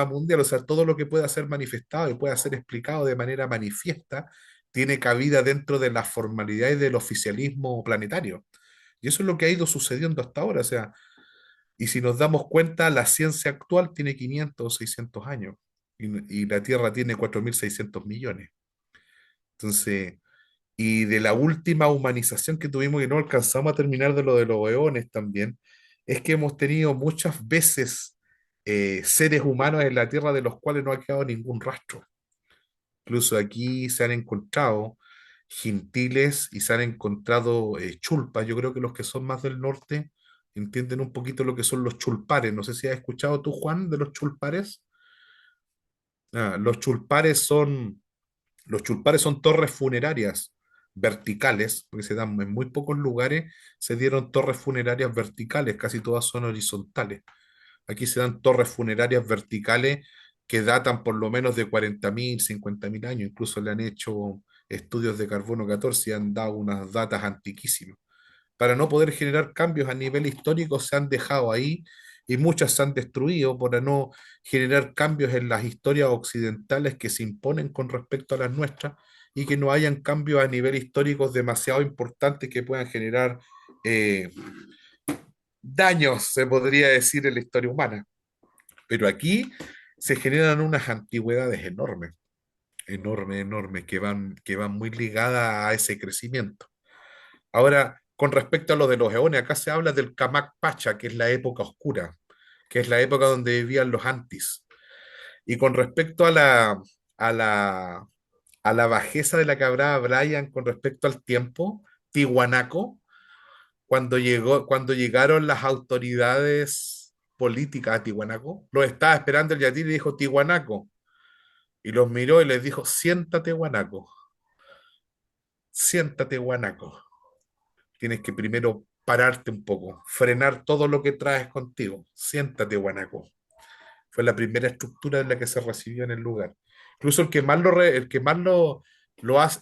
[SPEAKER 2] mundial, o sea, todo lo que pueda ser manifestado y pueda ser explicado de manera manifiesta tiene cabida dentro de las formalidades del oficialismo planetario. Y eso es lo que ha ido sucediendo hasta ahora, o sea, y si nos damos cuenta, la ciencia actual tiene 500 o 600 años y la Tierra tiene 4.600 millones. Entonces, y de la última humanización que tuvimos y no alcanzamos a terminar de lo de los eones también, es que hemos tenido muchas veces seres humanos en la Tierra de los cuales no ha quedado ningún rastro. Incluso aquí se han encontrado gentiles y se han encontrado chulpas. Yo creo que los que son más del norte entienden un poquito lo que son los chulpares. No sé si has escuchado tú, Juan, de los chulpares. Ah, los chulpares son torres funerarias verticales, porque se dan en muy pocos lugares, se dieron torres funerarias verticales, casi todas son horizontales. Aquí se dan torres funerarias verticales que datan por lo menos de 40.000, 50.000 años, incluso le han hecho estudios de carbono 14 y han dado unas datas antiquísimas para no poder generar cambios a nivel histórico, se han dejado ahí y muchas se han destruido para no generar cambios en las historias occidentales que se imponen con respecto a las nuestras y que no hayan cambios a nivel histórico demasiado importantes que puedan generar eh, daños, se podría decir, en la historia humana. Pero aquí se generan unas antigüedades enormes, enormes, que van muy ligadas a ese crecimiento. Ahora, con respecto a lo de los eones, acá se habla del Kamak Pacha, que es la época oscura, que es la época donde vivían los Antis. Y con respecto a la, a la bajeza de la que hablaba Brian con respecto al tiempo, Tiwanaco, cuando llegaron las autoridades políticas a Tiwanaco, los estaba esperando el Yatir y dijo Tiwanaco. Y los miró y les dijo, siéntate, Guanaco, siéntate, Guanaco. Tienes que primero pararte un poco, frenar todo lo que traes contigo. Siéntate, guanaco. Fue la primera estructura en la que se recibió en el lugar. Incluso el que más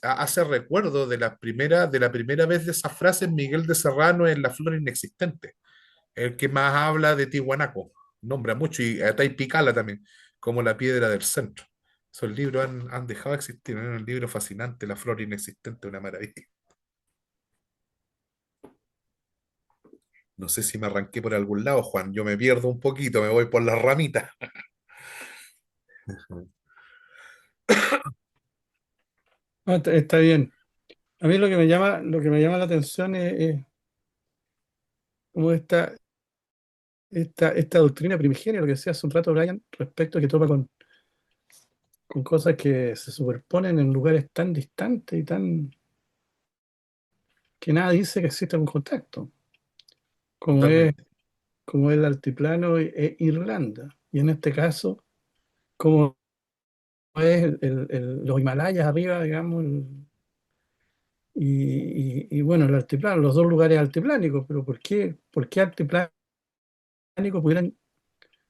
[SPEAKER 2] hace recuerdo de la primera vez de esa frase en Miguel de Serrano en La Flor Inexistente, el que más habla de Tiwanaco, nombra mucho, y a Picala también, como la piedra del centro. Esos libros han dejado de existir, ¿no? Un libro fascinante, La Flor Inexistente, una maravilla. No sé si me arranqué por algún lado, Juan, yo me pierdo un poquito, me voy por las ramitas.
[SPEAKER 5] Ah, está bien. A mí lo que me llama la atención es cómo esta doctrina primigenia, lo que decía hace un rato Brian, respecto a que topa con cosas que se superponen en lugares tan distantes y tan que nada dice que exista un contacto, como es,
[SPEAKER 2] Totalmente.
[SPEAKER 5] como el altiplano e Irlanda. Y en este caso, como es los Himalayas arriba, digamos, y bueno, el altiplano, los dos lugares altiplánicos, pero por qué altiplánicos pudieran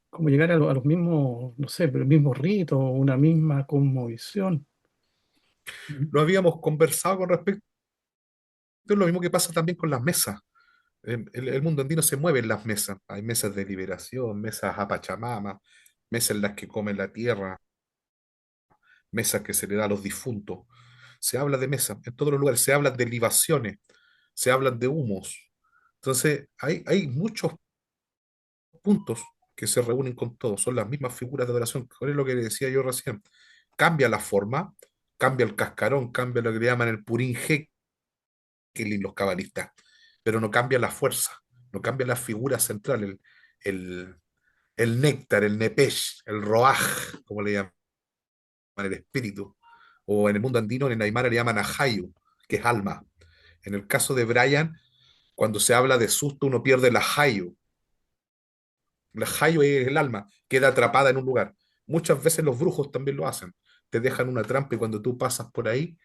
[SPEAKER 5] como llegar a los mismos, no sé, pero el mismo rito, una misma cosmovisión?
[SPEAKER 2] Lo habíamos conversado con respecto a lo mismo que pasa también con las mesas. El mundo andino se mueve en las mesas. Hay mesas de liberación, mesas a Pachamama, mesas en las que comen la tierra, mesas que se le da a los difuntos. Se habla de mesas en todos los lugares, se habla de libaciones, se hablan de humos. Entonces, hay muchos puntos que se reúnen con todos, son las mismas figuras de adoración. Es lo que decía yo recién. Cambia la forma, cambia el cascarón, cambia lo que le llaman el purín Hekelin los cabalistas, pero no cambia la fuerza, no cambia la figura central, el, el néctar, el nepesh, el roaj, como le llaman, el espíritu. O en el mundo andino, en Aymara le llaman ajayu, que es alma. En el caso de Brian, cuando se habla de susto, uno pierde la hayu. La hayu es el alma, queda atrapada en un lugar. Muchas veces los brujos también lo hacen. Te dejan una trampa y cuando tú pasas por ahí,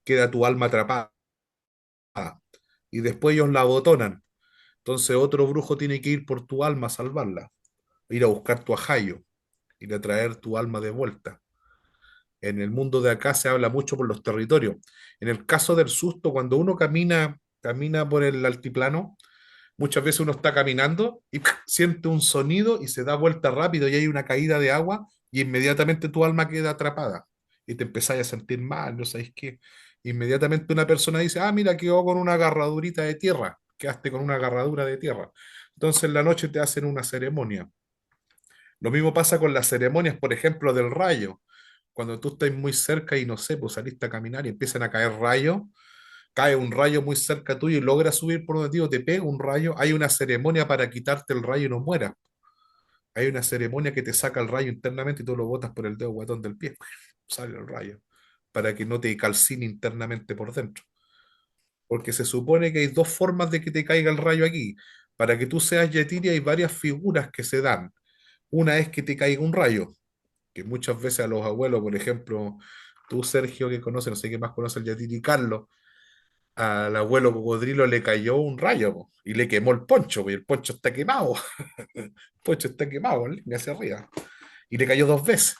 [SPEAKER 2] queda tu alma atrapada. Y después ellos la abotonan. Entonces otro brujo tiene que ir por tu alma a salvarla, ir a buscar tu ajayo, ir a traer tu alma de vuelta. En el mundo de acá se habla mucho por los territorios. En el caso del susto, cuando uno camina por el altiplano, muchas veces uno está caminando y siente un sonido y se da vuelta rápido y hay una caída de agua y inmediatamente tu alma queda atrapada y te empezás a sentir mal, no sabes qué. Inmediatamente una persona dice, ah, mira, quedó con una agarradurita de tierra, quedaste con una agarradura de tierra. Entonces en la noche te hacen una ceremonia. Lo mismo pasa con las ceremonias, por ejemplo, del rayo. Cuando tú estás muy cerca y no sé, pues saliste a caminar y empiezan a caer rayos, cae un rayo muy cerca tuyo y logras subir por donde te pega un rayo, hay una ceremonia para quitarte el rayo y no mueras. Hay una ceremonia que te saca el rayo internamente y tú lo botas por el dedo guatón del pie. Sale el rayo. Para que no te calcine internamente por dentro. Porque se supone que hay dos formas de que te caiga el rayo aquí. Para que tú seas Yetiri hay varias figuras que se dan. Una es que te caiga un rayo, que muchas veces a los abuelos, por ejemplo, tú, Sergio, que conoces, no sé qué más conoce el Yetiri Carlos, al abuelo cocodrilo le cayó un rayo po, y le quemó el poncho, po, y el poncho está quemado. El poncho está quemado en línea hacia arriba. Y le cayó dos veces.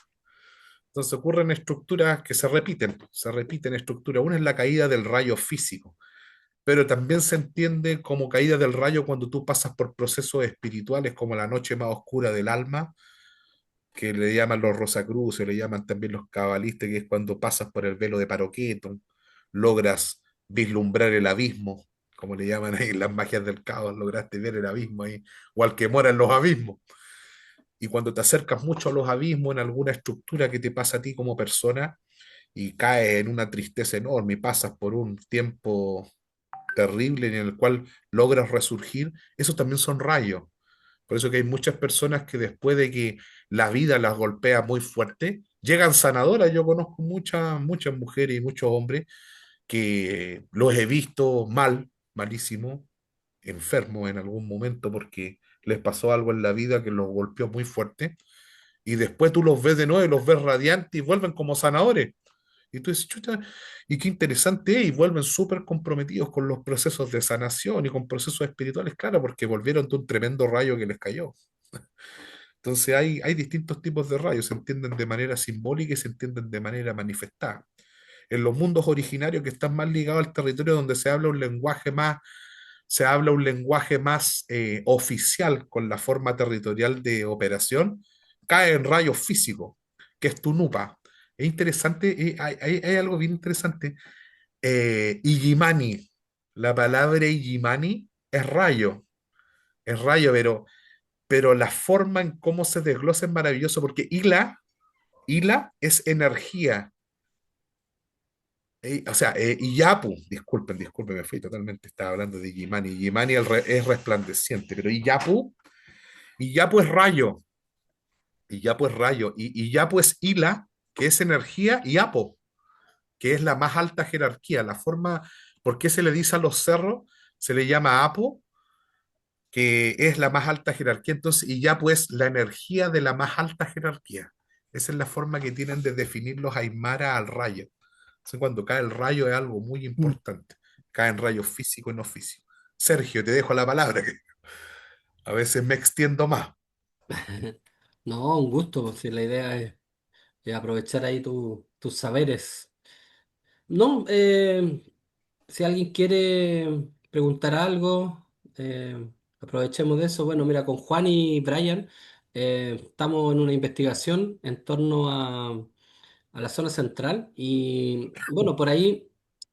[SPEAKER 2] Entonces ocurren estructuras que se repiten estructuras. Una es la caída del rayo físico, pero también se entiende como caída del rayo cuando tú pasas por procesos espirituales como la noche más oscura del alma, que le llaman los Rosacruces, le llaman también los cabalistas, que es cuando pasas por el velo de Paroqueto, logras vislumbrar el abismo, como le llaman ahí en las magias del caos, lograste ver el abismo ahí, o al que mora en los abismos. Y cuando te acercas mucho a los abismos en alguna estructura que te pasa a ti como persona y caes en una tristeza enorme y pasas por un tiempo terrible en el cual logras resurgir, esos también son rayos. Por eso que hay muchas personas que después de que la vida las golpea muy fuerte, llegan sanadoras. Yo conozco muchas mujeres y muchos hombres que los he visto mal, malísimo, enfermos en algún momento porque les pasó algo en la vida que los golpeó muy fuerte. Y después tú los ves de nuevo y los ves radiantes y vuelven como sanadores. Y tú dices, chuta, y qué interesante, y vuelven súper comprometidos con los procesos de sanación y con procesos espirituales, claro, porque volvieron de un tremendo rayo que les cayó. Entonces hay distintos tipos de rayos, se entienden de manera simbólica y se entienden de manera manifestada. en los mundos originarios que están más ligados al territorio donde se habla un lenguaje más oficial con la forma territorial de operación, cae en rayos físicos, que es Tunupa. Es interesante, hay algo bien interesante. Illimani, la palabra Illimani es rayo, pero la forma en cómo se desglosa es maravilloso, porque Ila es energía. O sea, Iyapu, disculpen, me fui totalmente, estaba hablando de Illimani. Illimani es resplandeciente, pero Iyapu es rayo, Iyapu es rayo, y Iyapu es Ila, que es energía, y Apo, que es la más alta jerarquía. La forma, ¿por qué se le dice a los cerros? Se le llama Apo, que es la más alta jerarquía, entonces, y ya pues la energía de la más alta jerarquía. Esa es la forma que tienen de definir los Aymara al rayo. Entonces, cuando cae el rayo es algo muy
[SPEAKER 5] Mm.
[SPEAKER 2] importante. Cae en rayo físico y no físico. Sergio, te dejo la palabra, que a veces me extiendo más.
[SPEAKER 1] No, un gusto, pues, si la idea es aprovechar ahí tus saberes. No, si alguien quiere preguntar algo, aprovechemos de eso. Bueno, mira, con Juan y Brian estamos en una investigación en torno a la zona central y bueno, por ahí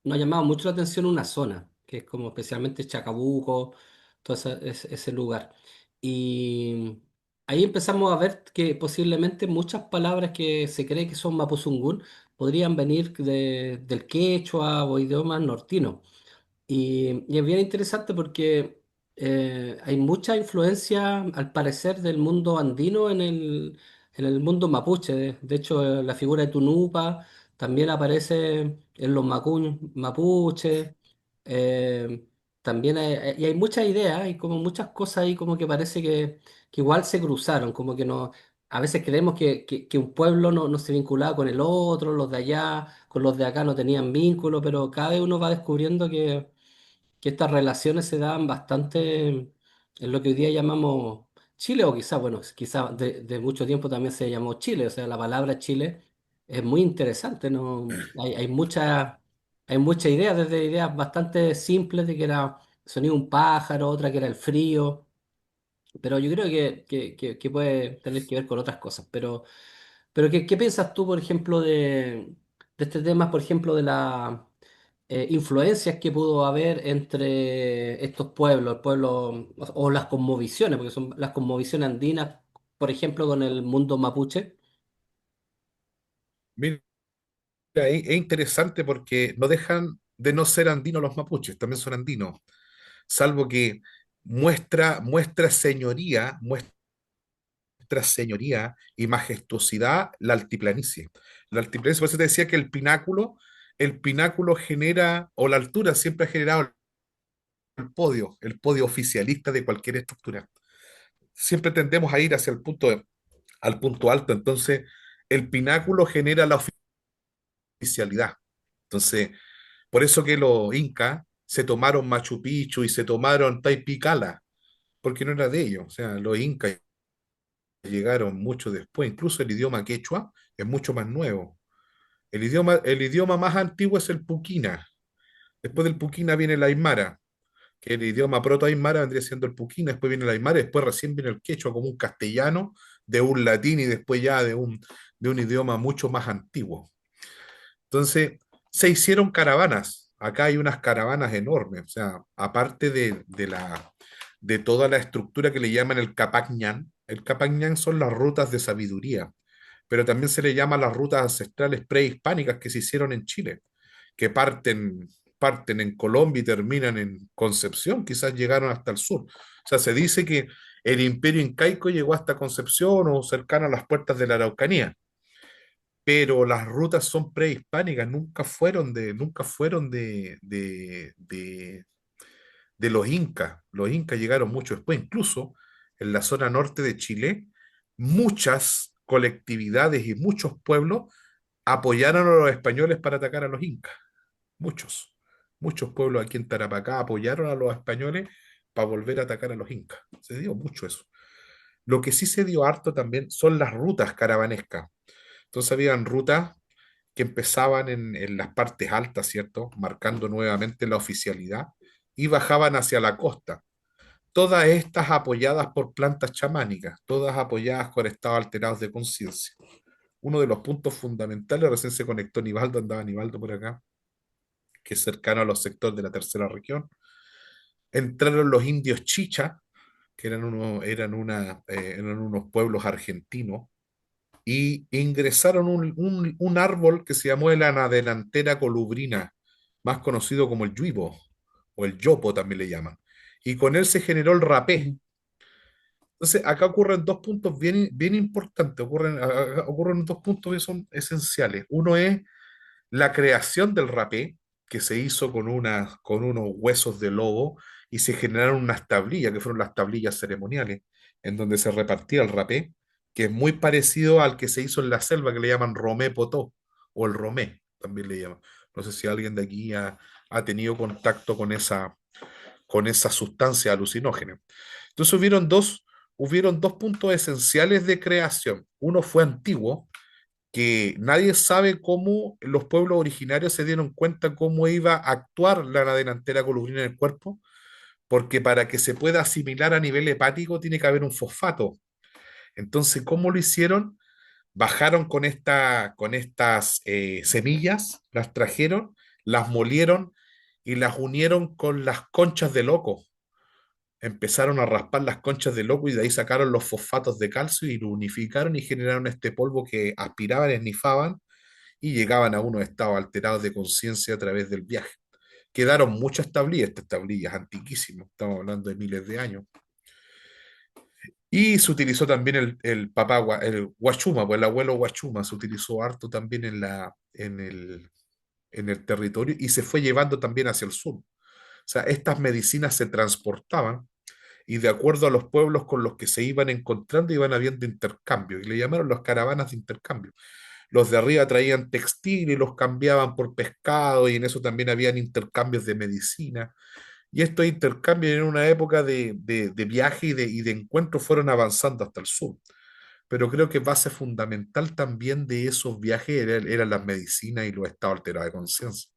[SPEAKER 1] nos ha llamado mucho la atención una zona, que es como especialmente Chacabuco, todo ese lugar. Y ahí empezamos a ver que posiblemente muchas palabras que se cree que son mapuzungún podrían venir del quechua o idiomas nortinos. Y es bien interesante porque hay mucha influencia, al parecer, del mundo andino en el mundo mapuche. De hecho, la figura de Tunupa también aparece en los mapuche. eh, También y hay muchas ideas, hay como muchas cosas ahí como que parece que igual se cruzaron, como que no, a veces creemos que un pueblo no se vinculaba con el otro, los de allá con los de acá no tenían vínculo, pero cada vez uno va descubriendo que estas relaciones se dan bastante en lo que hoy día llamamos Chile, o quizás, bueno, quizás de mucho tiempo también se llamó Chile, o sea, la palabra Chile es muy interesante, ¿no? Hay muchas ideas, desde ideas bastante simples de que era sonido de un pájaro, otra que era el frío, pero yo creo que puede tener que ver con otras cosas, pero ¿qué piensas tú, por ejemplo, de este tema, por ejemplo, de la influencias que pudo haber entre estos pueblos, o las cosmovisiones, porque son las cosmovisiones andinas, por ejemplo, con el mundo mapuche?
[SPEAKER 2] Mira, es interesante porque no dejan de no ser andinos los mapuches, también son andinos, salvo que muestra señoría y majestuosidad la altiplanicie. La altiplanicie, por eso te decía que el pináculo genera, o la altura siempre ha generado el podio oficialista de cualquier estructura. Siempre tendemos a ir hacia al punto alto, entonces el pináculo genera la oficialidad. Entonces, por eso que los incas se tomaron Machu Picchu y se tomaron Taipicala, porque no era de ellos. O sea, los incas llegaron mucho después. Incluso el idioma quechua es mucho más nuevo. El idioma más antiguo es el puquina. Después del puquina viene el aymara, que el idioma proto-aymara vendría siendo el puquina. Después viene el aymara y después recién viene el quechua como un castellano de un latín y después ya de un idioma mucho más antiguo. Entonces, se hicieron caravanas. Acá hay unas caravanas enormes. O sea, aparte de toda la estructura que le llaman el Capacñán son las rutas de sabiduría, pero también se le llama las rutas ancestrales prehispánicas que se hicieron en Chile, que parten en Colombia y terminan en Concepción, quizás llegaron hasta el sur. O sea, se dice que el imperio incaico llegó hasta Concepción o cercano a las puertas de la Araucanía, pero las rutas son prehispánicas, nunca fueron de los incas. Los incas llegaron mucho después, incluso en la zona norte de Chile, muchas colectividades y muchos pueblos apoyaron a los españoles para atacar a los incas. Muchos, muchos pueblos aquí en Tarapacá apoyaron a los españoles para volver a atacar a los incas. Se dio mucho eso. Lo que sí se dio harto también son las rutas caravanescas. Entonces habían rutas que empezaban en las partes altas, ¿cierto? Marcando nuevamente la oficialidad y bajaban hacia la costa. Todas estas apoyadas por plantas chamánicas, todas apoyadas con estados alterados de conciencia. Uno de los puntos fundamentales, recién se conectó Nivaldo, andaba Nivaldo por acá, que es cercano a los sectores de la tercera región. Entraron los indios chicha, que eran unos pueblos argentinos, y ingresaron un árbol que se llamó el anadelantera colubrina, más conocido como el yuibo, o el yopo también le llaman. Y con él se generó el rapé.
[SPEAKER 5] Ujú.
[SPEAKER 2] Entonces, acá ocurren dos puntos bien importantes, ocurren dos puntos que son esenciales. Uno es la creación del rapé, que se hizo con unos huesos de lobo y se generaron unas tablillas, que fueron las tablillas ceremoniales, en donde se repartía el rapé, que es muy parecido al que se hizo en la selva, que le llaman romé potó, o el romé, también le llaman. No sé si alguien de aquí ha tenido contacto con esa sustancia alucinógena. Entonces hubieron dos puntos esenciales de creación. Uno fue antiguo, que nadie sabe cómo los pueblos originarios se dieron cuenta cómo iba a actuar la delantera colubrina en el cuerpo, porque para que se pueda asimilar a nivel hepático tiene que haber un fosfato. Entonces, ¿cómo lo hicieron? Bajaron con estas semillas, las trajeron, las molieron y las unieron con las conchas de loco. Empezaron a raspar las conchas de loco y de ahí sacaron los fosfatos de calcio y lo unificaron y generaron este polvo que aspiraban, esnifaban y llegaban a unos estados alterados de conciencia a través del viaje. Quedaron muchas tablillas, estas tablillas antiquísimas, estamos hablando de miles de años. Y se utilizó también el Huachuma, pues el abuelo Huachuma se utilizó harto también en el territorio y se fue llevando también hacia el sur. O sea, estas medicinas se transportaban y de acuerdo a los pueblos con los que se iban encontrando iban habiendo intercambio y le llamaron las caravanas de intercambio. Los de arriba traían textil y los cambiaban por pescado y en eso también habían intercambios de medicina. Y estos intercambios en una época de viaje y de encuentro fueron avanzando hasta el sur. Pero creo que base fundamental también de esos viajes eran las medicinas y los estados alterados de conciencia.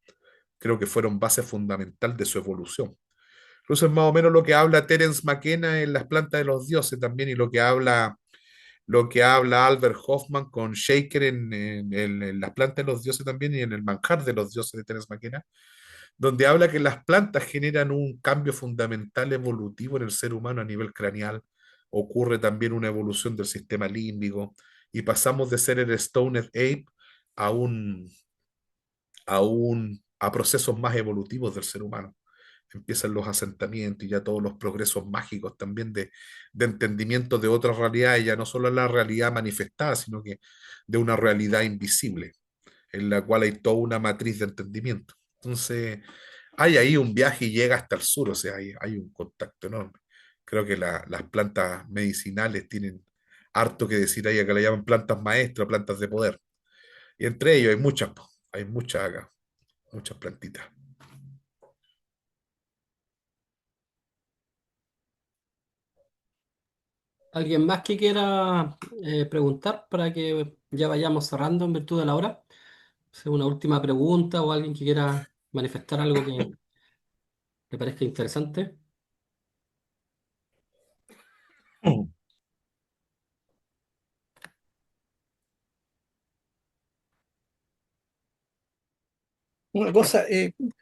[SPEAKER 2] Creo que fueron base fundamental de su evolución. Incluso es más o menos lo que habla Terence McKenna en Las plantas de los dioses también y lo que habla Albert Hoffman con Shaker en Las plantas de los dioses también y en El manjar de los dioses de Terence McKenna, donde habla que las plantas generan un cambio fundamental evolutivo en el ser humano a nivel craneal. Ocurre también una evolución del sistema límbico y pasamos de ser el Stoned Ape a a procesos más evolutivos del ser humano. Empiezan los asentamientos y ya todos los progresos mágicos también de entendimiento de otras realidades, ya no solo la realidad manifestada, sino que de una realidad invisible, en la cual hay toda una matriz de entendimiento. Entonces, hay ahí un viaje y llega hasta el sur, o sea, hay un contacto enorme. Creo que las plantas medicinales tienen harto que decir ahí, que le llaman plantas maestras, plantas de poder. Y entre ellos hay muchas, po, hay muchas acá, muchas plantitas.
[SPEAKER 1] ¿Alguien más que quiera preguntar para que ya vayamos cerrando en virtud de la hora? ¿Hacer una última pregunta o alguien que quiera manifestar algo que le parezca interesante?
[SPEAKER 5] Una cosa,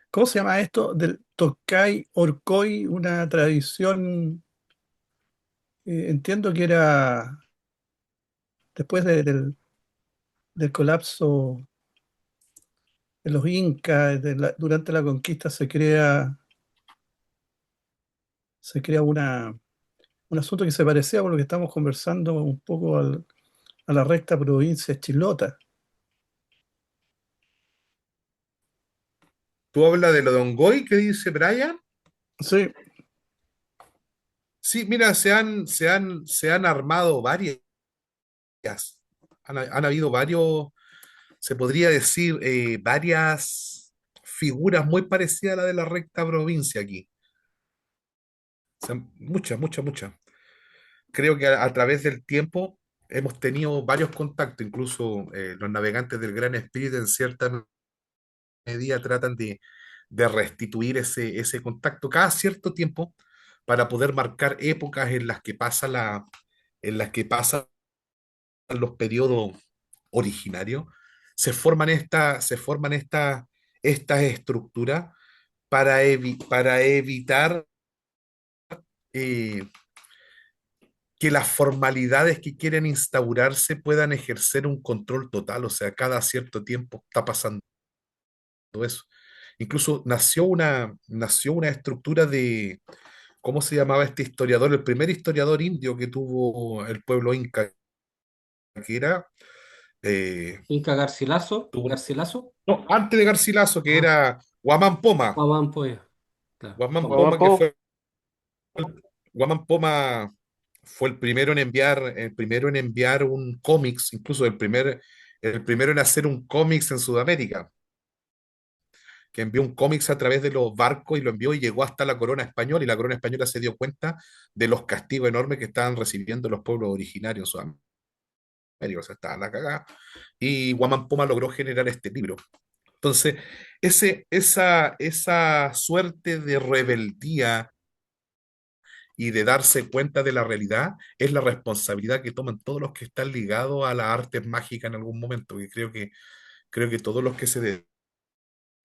[SPEAKER 5] ¿cómo se llama esto? Del Tokai Orcoi, una tradición, entiendo que era después del colapso de los incas, durante la conquista se crea un asunto que se parecía por lo que estamos conversando un poco a la recta provincia chilota.
[SPEAKER 2] ¿Tú hablas de lo de Ongoy que dice Brian?
[SPEAKER 5] Sí,
[SPEAKER 2] Sí, mira, se han armado varias, han habido varios, se podría decir, varias figuras muy parecidas a la de la recta provincia aquí. Muchas, muchas, muchas. Creo que a través del tiempo hemos tenido varios contactos, incluso los navegantes del Gran Espíritu en cierta medida tratan de restituir ese contacto cada cierto tiempo para poder marcar épocas en las que pasan los periodos originarios, estas estructuras para evitar eh, que las formalidades que quieren instaurarse puedan ejercer un control total, o sea, cada cierto tiempo está pasando eso. Incluso nació una estructura de, ¿cómo se llamaba este historiador? El primer historiador indio que tuvo el pueblo inca, que era, eh,
[SPEAKER 1] Inca Garcilaso,
[SPEAKER 2] tuvo-
[SPEAKER 1] Garcilaso,
[SPEAKER 2] no, antes de Garcilaso, que
[SPEAKER 1] ajá,
[SPEAKER 2] era Guamán Poma.
[SPEAKER 1] Guamán Poya, claro,
[SPEAKER 2] Guamán
[SPEAKER 1] Poma.
[SPEAKER 2] Poma, que
[SPEAKER 3] Guapo.
[SPEAKER 2] fue, Guamán Poma fue el primero en enviar un cómics, incluso el primero en hacer un cómics en Sudamérica, que envió un cómics a través de los barcos y lo envió y llegó hasta la corona española, y la corona española se dio cuenta de los castigos enormes que estaban recibiendo los pueblos originarios en Sudamérica, o sea, estaba la cagada, y Guamán Poma logró generar este libro. Entonces, esa suerte de rebeldía y de darse cuenta de la realidad es la responsabilidad que toman todos los que están ligados a las artes mágicas en algún momento, que creo que todos los que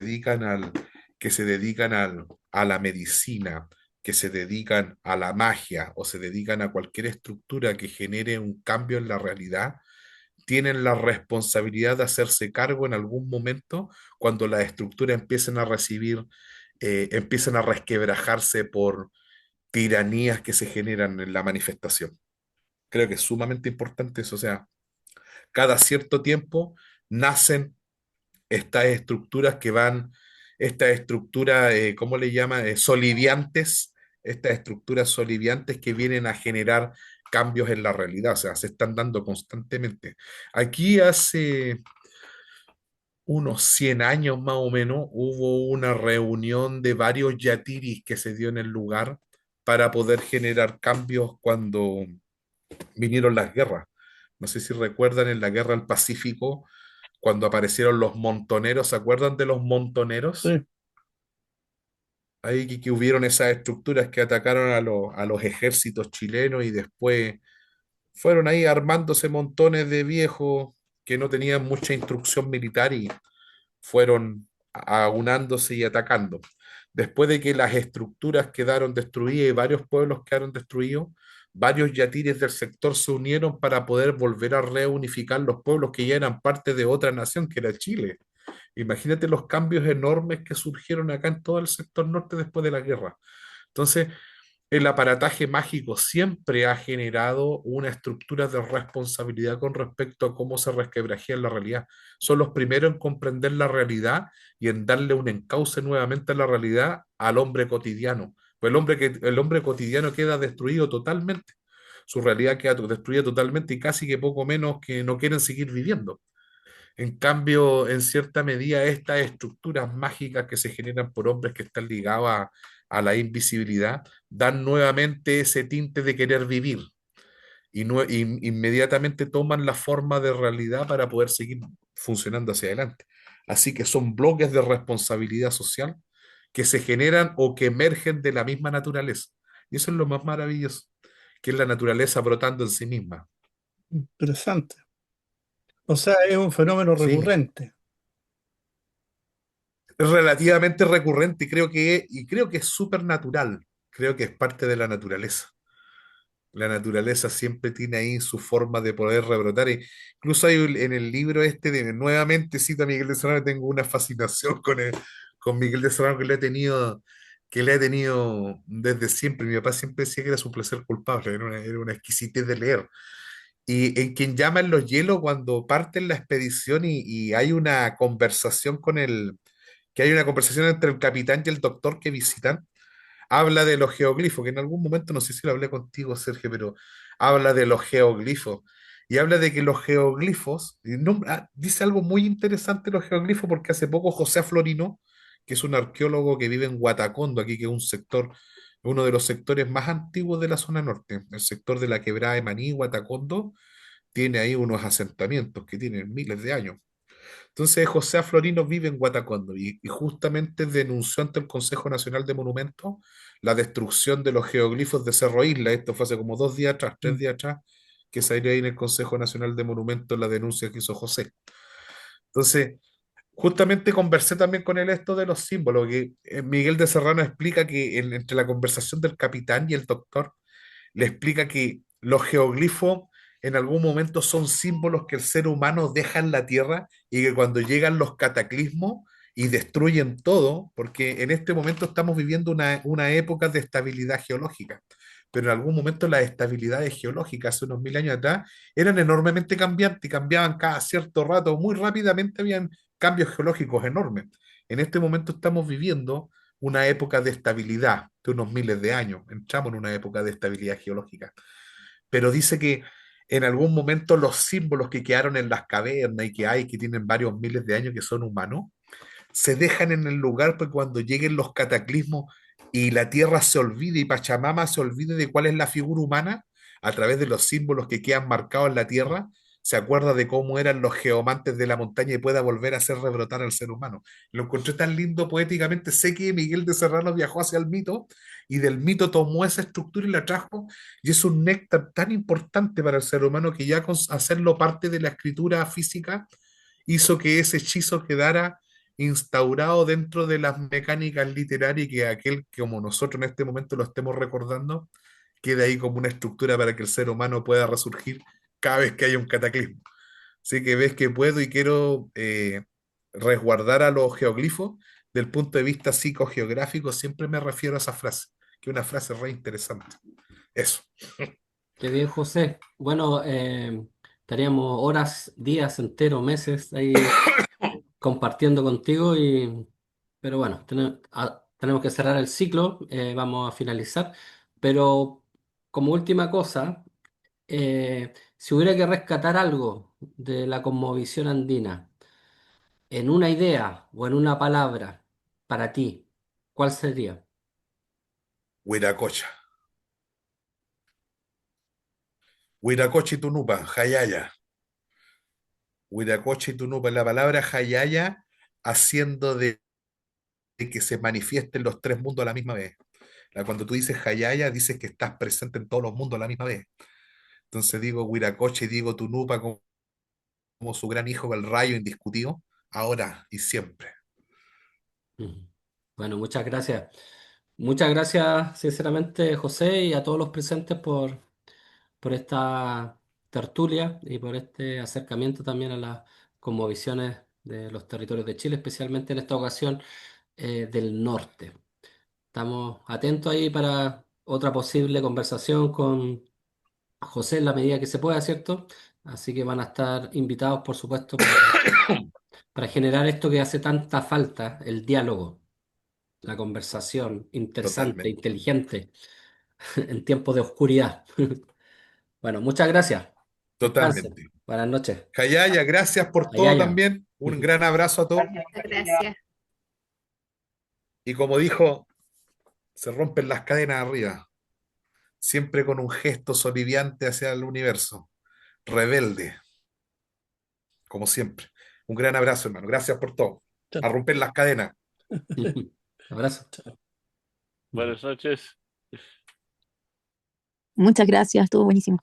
[SPEAKER 2] dedican al, que se dedican a la medicina, que se dedican a la magia o se dedican a cualquier estructura que genere un cambio en la realidad, tienen la responsabilidad de hacerse cargo en algún momento cuando las estructuras empiecen a resquebrajarse por tiranías que se generan en la manifestación. Creo que es sumamente importante eso, o sea, cada cierto tiempo nacen estas estructuras estas estructuras, ¿cómo le llaman? Soliviantes, estas estructuras soliviantes que vienen a generar cambios en la realidad, o sea, se están dando constantemente. Aquí hace unos 100 años más o menos hubo una reunión de varios yatiris que se dio en el lugar para poder generar cambios cuando vinieron las guerras. No sé si recuerdan en la guerra del Pacífico, cuando aparecieron los montoneros, ¿se acuerdan de los montoneros?
[SPEAKER 5] Sí,
[SPEAKER 2] Ahí que hubieron esas estructuras que atacaron a los ejércitos chilenos y después fueron ahí armándose montones de viejos que no tenían mucha instrucción militar y fueron aunándose y atacando. Después de que las estructuras quedaron destruidas y varios pueblos quedaron destruidos, varios yatires del sector se unieron para poder volver a reunificar los pueblos que ya eran parte de otra nación, que era Chile. Imagínate los cambios enormes que surgieron acá en todo el sector norte después de la guerra. Entonces, el aparataje mágico siempre ha generado una estructura de responsabilidad con respecto a cómo se resquebrajea la realidad. Son los primeros en comprender la realidad y en darle un encauce nuevamente a la realidad al hombre cotidiano. Pues el hombre cotidiano queda destruido totalmente. Su realidad queda destruida totalmente y casi que poco menos que no quieren seguir viviendo. En cambio, en cierta medida, estas estructuras mágicas que se generan por hombres que están ligados a la invisibilidad dan nuevamente ese tinte de querer vivir y inmediatamente toman la forma de realidad para poder seguir funcionando hacia adelante. Así que son bloques de responsabilidad social que se generan o que emergen de la misma naturaleza. Y eso es lo más maravilloso, que es la naturaleza brotando en sí misma.
[SPEAKER 5] interesante. O sea, es un fenómeno
[SPEAKER 2] Sí,
[SPEAKER 5] recurrente.
[SPEAKER 2] es relativamente recurrente y creo que es súper natural. Creo que es parte de la naturaleza. La naturaleza siempre tiene ahí su forma de poder rebrotar. Incluso en el libro este de nuevamente cita a Miguel de Serrano, tengo una fascinación con Miguel de Serrano que le he tenido desde siempre. Mi papá siempre decía que era su placer culpable, era una exquisitez de leer. Y en quien llaman los hielos cuando parten la expedición y hay una conversación que hay una conversación entre el capitán y el doctor que visitan, habla de los geoglifos, que en algún momento, no sé si lo hablé contigo, Sergio, pero habla de los geoglifos. Y habla de que los geoglifos, dice algo muy interesante los geoglifos, porque hace poco José Florino, que es un arqueólogo que vive en Guatacondo, aquí que es un sector, uno de los sectores más antiguos de la zona norte, el sector de la Quebrada de Maní, Guatacondo, tiene ahí unos asentamientos que tienen miles de años. Entonces José A. Florino vive en Guatacondo y justamente denunció ante el Consejo Nacional de Monumentos la destrucción de los geoglifos de Cerro Isla. Esto fue hace como 2 días atrás, 3 días atrás, que salió ahí en el Consejo Nacional de Monumentos la denuncia que hizo José. Entonces, justamente conversé también con él esto de los símbolos, que Miguel de Serrano explica que entre la conversación del capitán y el doctor, le explica que los geoglifos en algún momento son símbolos que el ser humano deja en la tierra y que cuando llegan los cataclismos y destruyen todo, porque en este momento estamos viviendo una época de estabilidad geológica, pero en algún momento las estabilidades geológicas hace unos 1000 años atrás eran enormemente cambiantes y cambiaban cada cierto rato, muy rápidamente habían cambios geológicos enormes. En este momento estamos viviendo una época de estabilidad de unos miles de años. Entramos en una época de estabilidad geológica. Pero dice que en algún momento los símbolos que quedaron en las cavernas y que hay, que tienen varios miles de años, que son humanos, se dejan en el lugar pues cuando lleguen los cataclismos y la tierra se olvide y Pachamama se olvide de cuál es la figura humana, a través de los símbolos que quedan marcados en la tierra, se acuerda de cómo eran los geomantes de la montaña y pueda volver a hacer rebrotar al ser humano. Lo encontré tan lindo poéticamente. Sé que Miguel de Serrano viajó hacia el mito y del mito tomó esa estructura y la trajo, y es un néctar tan importante para el ser humano que ya con hacerlo parte de la escritura física hizo que ese hechizo quedara instaurado dentro de las mecánicas literarias y que aquel que como nosotros en este momento lo estemos recordando, quede ahí como una estructura para que el ser humano pueda resurgir cada vez que haya un cataclismo. Así que ves que puedo y quiero resguardar a los geoglifos del punto de vista psicogeográfico, siempre me refiero a esa frase, que es una frase re interesante. Eso,
[SPEAKER 1] Qué bien, José. Bueno, estaríamos horas, días enteros, meses ahí compartiendo contigo pero bueno, tenemos que cerrar el ciclo, vamos a finalizar, pero como última cosa, si hubiera que rescatar algo de la cosmovisión andina en una idea o en una palabra para ti, ¿cuál sería?
[SPEAKER 2] Huiracocha. Huiracocha y Tunupa, Jayaya. Huiracocha y Tunupa, la palabra Jayaya haciendo de que se manifiesten los tres mundos a la misma vez. Cuando tú dices Jayaya, dices que estás presente en todos los mundos a la misma vez. Entonces digo Huiracocha y digo Tunupa como su gran hijo, el rayo indiscutido, ahora y siempre.
[SPEAKER 1] Ujú. Bueno, muchas gracias. Muchas gracias, sinceramente, José, y a todos los presentes por esta tertulia y por este acercamiento también a las cosmovisiones de los territorios de Chile, especialmente en esta ocasión del norte. Estamos atentos ahí para otra posible conversación con José en la medida que se pueda, ¿cierto? Así que van a estar invitados, por supuesto, para generar esto que hace tanta falta, el diálogo, la conversación interesante,
[SPEAKER 2] Totalmente.
[SPEAKER 1] inteligente, en tiempos de oscuridad. Bueno, muchas gracias. Descansen.
[SPEAKER 2] Totalmente.
[SPEAKER 1] Buenas noches.
[SPEAKER 2] Jayaya, gracias por
[SPEAKER 1] Allá,
[SPEAKER 2] todo
[SPEAKER 1] ya.
[SPEAKER 2] también. Un gran abrazo a todos.
[SPEAKER 6] Gracias.
[SPEAKER 2] Y como dijo, se rompen las cadenas arriba, siempre con un gesto soliviante hacia el universo, rebelde, como siempre. Un gran abrazo, hermano. Gracias por todo.
[SPEAKER 5] Chao.
[SPEAKER 2] A romper las cadenas.
[SPEAKER 1] Abrazo.
[SPEAKER 3] Buenas noches.
[SPEAKER 6] Muchas gracias, estuvo buenísimo.